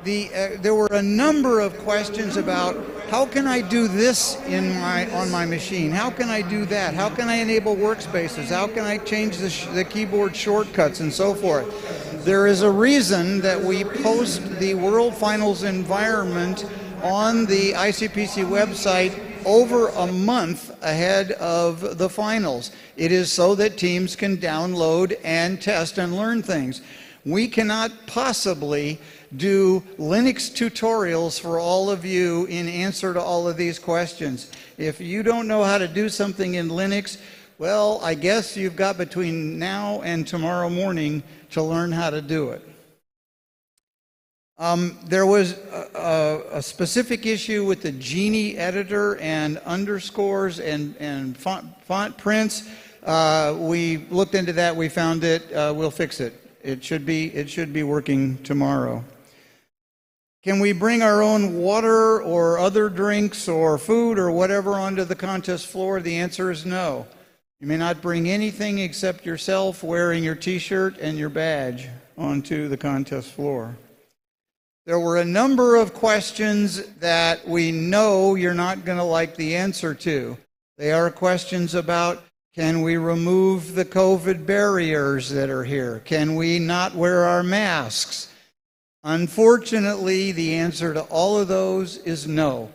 S11: There were a number of questions about how can I do this on my machine? How can I do that? How can I enable workspaces? How can I change the keyboard shortcuts and so forth? There is a reason that we post the World Finals environment
S14: on the ICPC website over a month ahead of the finals. It is so that teams can download and test and learn things. We cannot possibly do Linux tutorials for all of you in answer to all of these questions. If you don't know how to do something in Linux, well, I guess you've got between now and tomorrow morning to learn how to do it. There was a specific issue with the Genie editor and underscores and font prints. We looked into that. We found it. We'll fix it. It should be working tomorrow. Can we bring our own water or other drinks or food or whatever onto the contest floor? The answer is no. You may not bring anything except yourself wearing your t-shirt and your badge onto the contest floor. There were a number of questions that we know you're not going to like the answer to. They are questions about, can we remove the COVID barriers that are here? Can we not wear our masks? Unfortunately, the answer to all of those is no.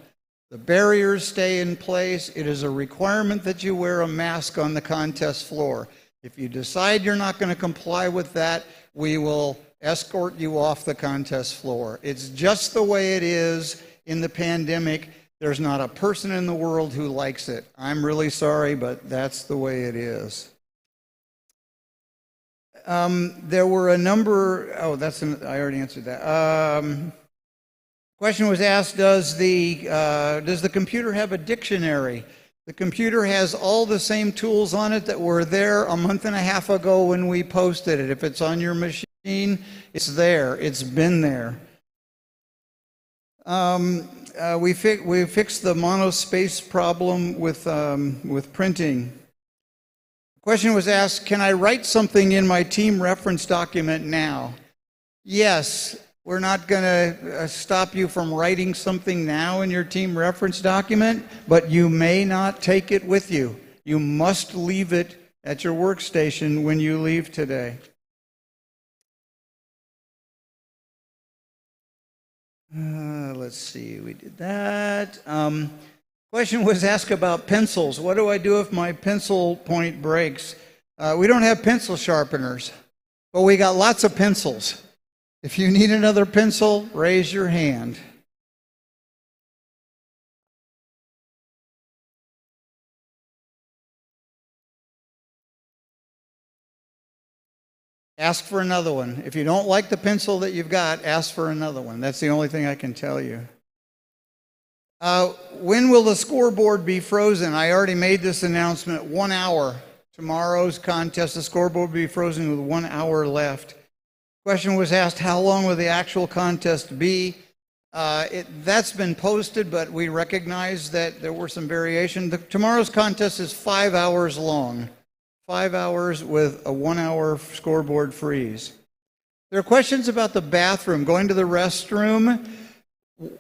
S14: The barriers stay in place. It is a requirement that you wear a mask on the contest floor. If you decide you're not going to comply with that, we will escort you off the contest floor. It's just the way it is in the pandemic. There's not a person in the world who likes it. I'm really sorry, but that's the way it is. There were a number, I already answered that. Question was asked, does the computer have a dictionary? The computer has all the same tools on it that were there a month and a half ago when we posted it. If it's on your machine, it's there. It's been there. We fixed the monospace problem with printing. The question was asked, can I write something in my team reference document now? Yes. We're not going to stop you from writing something now in your team reference document, but you may not take it with you. You must leave it at your workstation when you leave today. Let's see, we did that. Question was asked about pencils. What do I do if my pencil point breaks? We don't have pencil sharpeners, but we got lots of pencils. If you need another pencil, raise your hand. Ask for another one. If you don't like the pencil that you've got, ask for another one. That's the only thing I can tell you. When will the scoreboard be frozen? I already made this announcement. 1 hour. Tomorrow's contest, the scoreboard will be frozen with 1 hour left. Question was asked, how long will the actual contest be? That's been posted, but we recognize that there were some variation. Tomorrow's contest is 5 hours long. 5 hours with a 1 hour scoreboard freeze. There are questions about the bathroom, going to the restroom.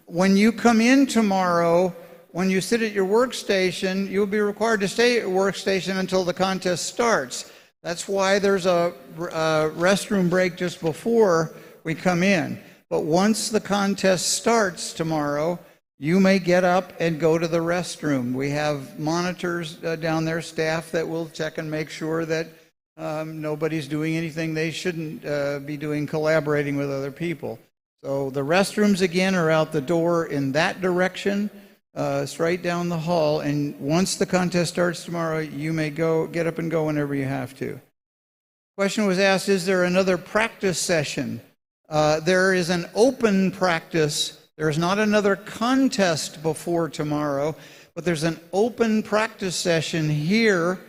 S14: When you come in tomorrow, when you sit at your workstation, you'll be required to stay at your workstation until the contest starts. That's why there's a restroom break just before we come in. But once the contest starts tomorrow, you may get up and go to the restroom. We have monitors down there, staff that will check and make sure that nobody's doing anything they shouldn't be doing, collaborating with other people. So the restrooms, again, are out the door in that direction, straight down the hall. And once the contest starts tomorrow, you may get up and go whenever you have to. Question was asked, is there another practice session? There is an open practice. There's not another contest before tomorrow, but there's an open practice session here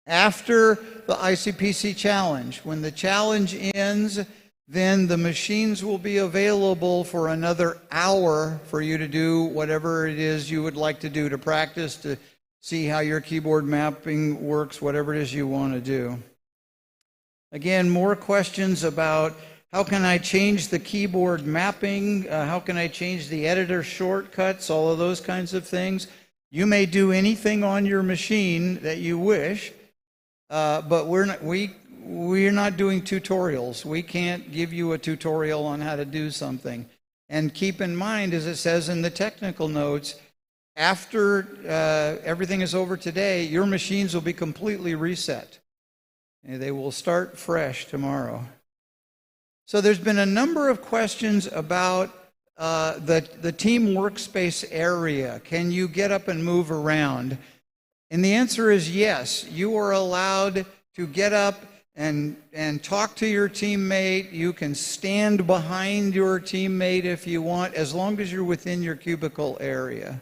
S14: after the ICPC challenge. When the challenge ends, then the machines will be available for another hour for you to do whatever it is you would like to do to practice, to see how your keyboard mapping works, whatever it is you want to do. Again, more questions about how can I change the keyboard mapping, how can I change the editor shortcuts, all of those kinds of things. You may do anything on your machine that you wish, but we're not doing tutorials. We can't give you a tutorial on how to do something. And keep in mind, as it says in the technical notes, after everything is over today, your machines will be completely reset. And they will start fresh tomorrow. So there's been a number of questions about the team workspace area. Can you get up and move around? And the answer is yes. You are allowed to get up and talk to your teammate. You can stand behind your teammate if you want, as long as you're within your cubicle area.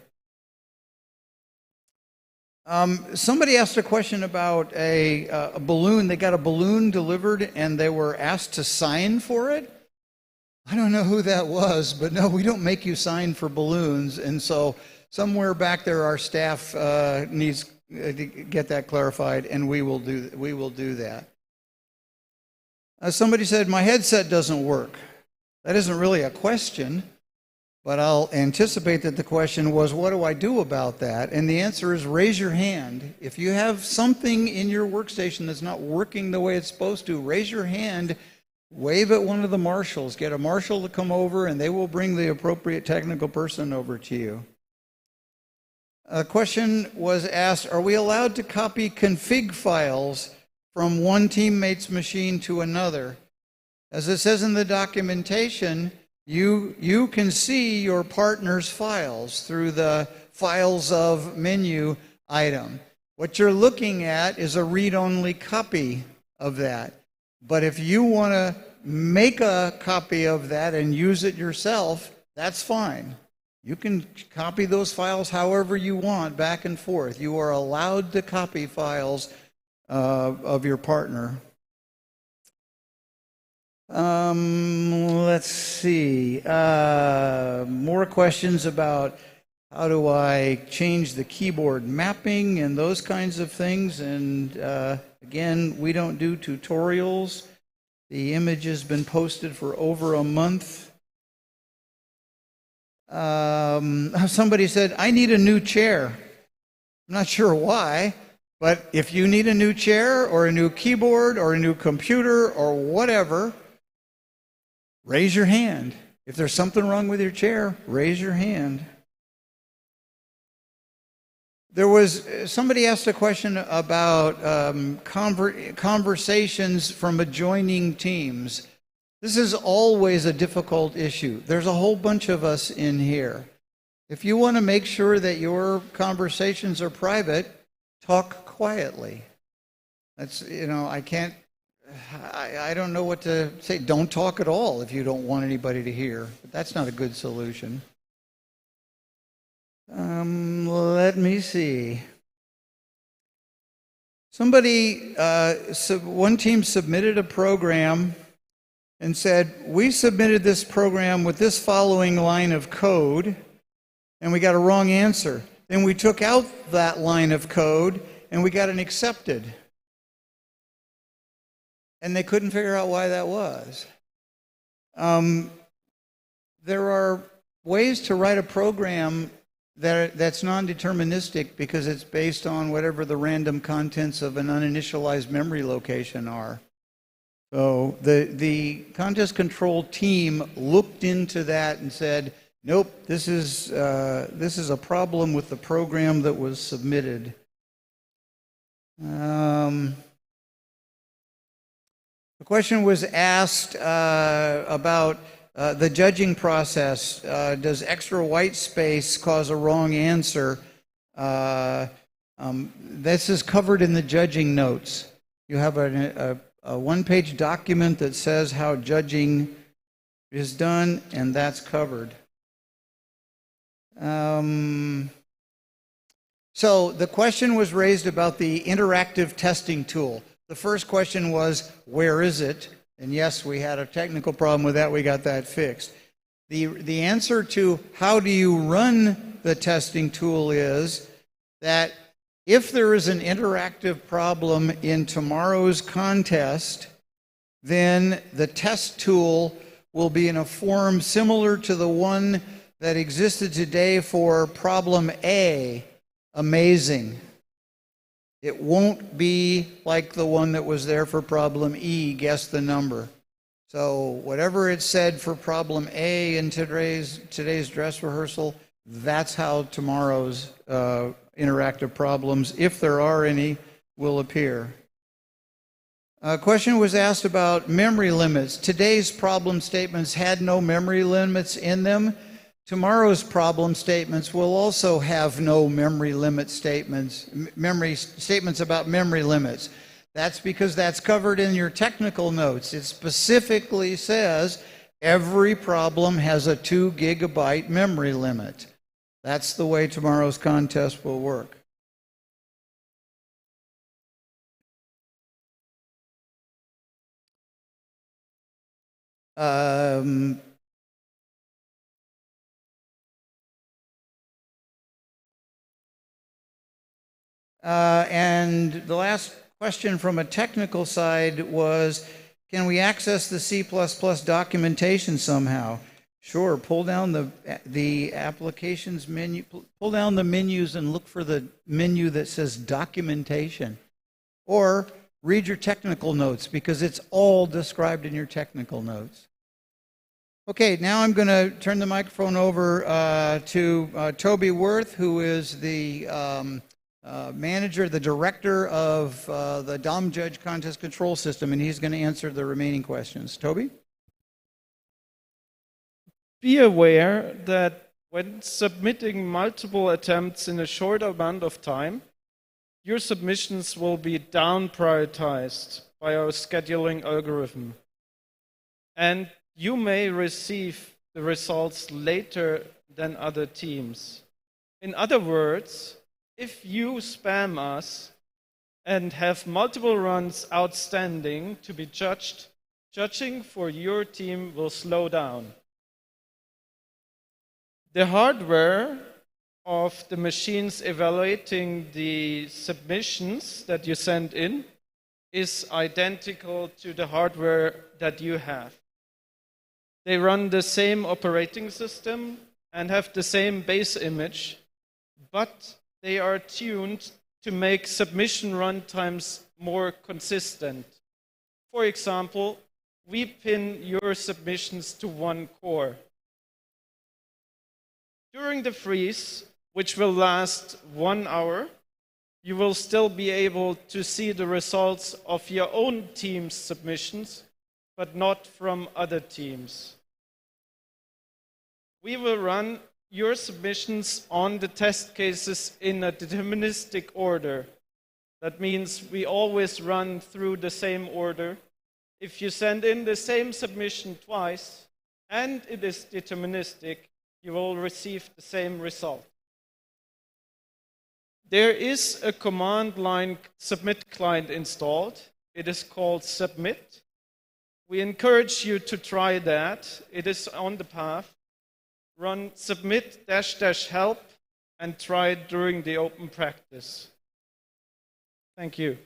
S14: Somebody asked a question about a balloon. They got a balloon delivered and they were asked to sign for it. I don't know who that was, but no, we don't make you sign for balloons. And so somewhere back there, our staff needs to get that clarified, and we will do that. Somebody said, my headset doesn't work. That isn't really a question, but I'll anticipate that the question was, what do I do about that? And the answer is raise your hand. If you have something in your workstation that's not working the way it's supposed to, raise your hand, wave at one of the marshals, get a marshal to come over, and they will bring the appropriate technical person over to you. A question was asked, are we allowed to copy config files from one teammate's machine to another? As it says in the documentation, you can see your partner's files through the files of menu item. What you're looking at is a read-only copy of that. But if you want to make a copy of that and use it yourself, that's fine. You can copy those files however you want, back and forth. You are allowed to copy files of your partner. Let's see. More questions about how do I change the keyboard mapping and those kinds of things. And again, we don't do tutorials. The image has been posted for over a month. Somebody said, I need a new chair. I'm not sure why, but if you need a new chair or a new keyboard or a new computer or whatever, raise your hand. If there's something wrong with your chair, raise your hand. There was somebody asked a question about conversations from adjoining teams. This is always a difficult issue. There's a whole bunch of us in here. If you want to make sure that your conversations are private, talk quietly. That's, I don't know what to say. Don't talk at all if you don't want anybody to hear. But that's not a good solution. Let me see. Somebody, one team submitted a program and said, we submitted this program with this following line of code, and we got a wrong answer. Then we took out that line of code, and we got an accepted. And they couldn't figure out why that was. There are ways to write a program that's non-deterministic because it's based on whatever the random contents of an uninitialized memory location are. So the contest control team looked into that and said, nope, this is a problem with the program that was submitted. The question was asked about the judging process. Does extra white space cause a wrong answer? This is covered in the judging notes. You have a one-page document that says how judging is done, and that's covered. So the question was raised about the interactive testing tool. The first question was, where is it? And yes, we had a technical problem with that. We got that fixed. The answer to how do you run the testing tool is that if there is an interactive problem in tomorrow's contest, then the test tool will be in a form similar to the one that existed today for problem A, amazing. It won't be like the one that was there for problem E, guess the number. So whatever it said for problem A in today's dress rehearsal, that's how tomorrow's interactive problems, if there are any, will appear. A question was asked about memory limits. Today's problem statements had no memory limits in them. Tomorrow's problem statements will also have no memory limit statements, statements about memory limits. That's because that's covered in your technical notes. It specifically says every problem has a 2 gigabyte memory limit. That's the way tomorrow's contest will work. And the last question from a technical side was, can we access the C++ documentation somehow? Sure, pull down the applications menu, pull down the menus and look for the menu that says documentation. Or read your technical notes, because it's all described in your technical notes. Okay, now I'm going to turn the microphone over to Toby Worth, who is the manager, the director of the DOM Judge Contest Control System, and he's going to answer the remaining questions. Toby?
S15: Be aware that when submitting multiple attempts in a short amount of time, your submissions will be down prioritized by our scheduling algorithm. And you may receive the results later than other teams. In other words, if you spam us and have multiple runs outstanding to be judged, judging for your team will slow down. The hardware of the machines evaluating the submissions that you send in is identical to the hardware that you have. They run the same operating system and have the same base image, but they are tuned to make submission runtimes more consistent. For example, we pin your submissions to one core. During the freeze, which will last 1 hour, you will still be able to see the results of your own team's submissions, but not from other teams. We will run your submissions on the test cases in a deterministic order. That means we always run through the same order. If you send in the same submission twice and it is deterministic, you will receive the same result. There is a command line submit client installed. It is called Submit. We encourage you to try that. It is on the path. Run submit --help and try it during the open practice. Thank you.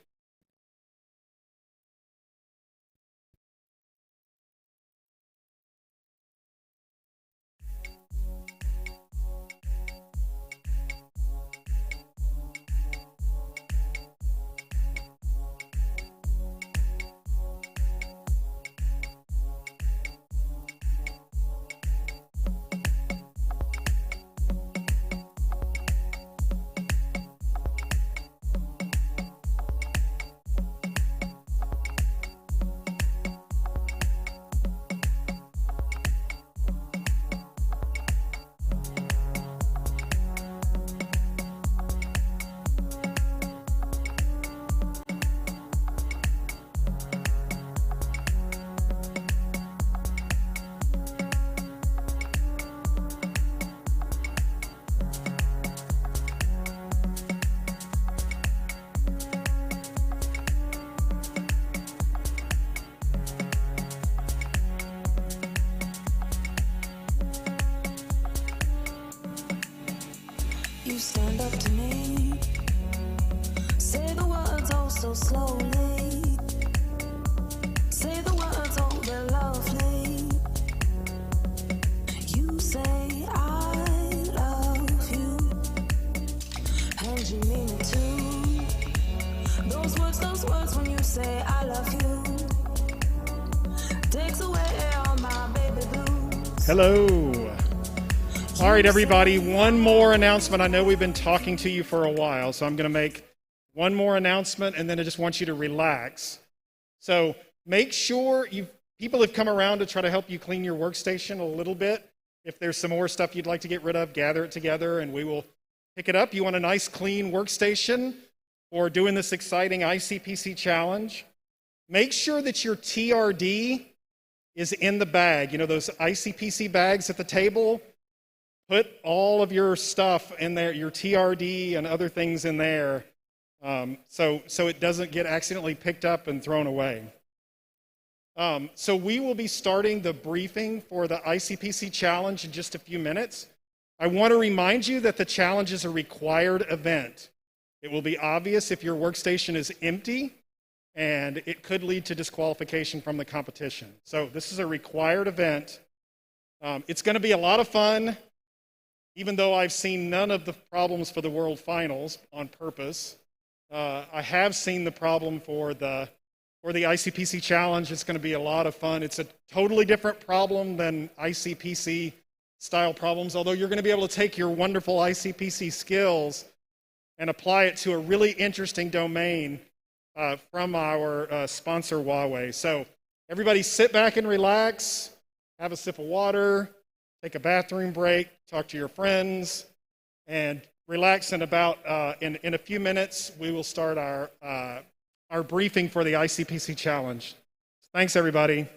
S16: You stand up to me, say the words oh so slowly, say the words oh they're lovely. You say I love you, and you mean it too. Those words when you say I love you takes away
S6: Hello. All right, everybody, one more announcement. I know we've been talking to you for a while, so I'm going to make one more announcement, and then I just want you to relax. So make sure people have come around to try to help you clean your workstation a little bit. If there's some more stuff you'd like to get rid of, gather it together, and we will pick it up. You want a nice, clean workstation for doing this exciting ICPC challenge. Make sure that your TRD is in the bag. You know, those ICPC bags at the table? Put all of your stuff in there, your TRD and other things in there, so it doesn't get accidentally picked up and thrown away. So we will be starting the briefing for the ICPC challenge in just a few minutes. I want to remind you that the challenge is a required event. It will be obvious if your workstation is empty, and it could lead to disqualification from the competition. So this is a required event. It's going to be a lot of fun, even though I've seen none of the problems for the World Finals on purpose. I have seen the problem for the ICPC challenge. It's going to be a lot of fun. It's a totally different problem than ICPC style problems, although you're going to be able to take your wonderful ICPC skills and apply it to a really interesting domain from our sponsor, Huawei. So everybody sit back and relax, have a sip of water, take a bathroom break, talk to your friends, and relax. And in a few minutes, we will start our briefing for the ICPC challenge. Thanks, everybody.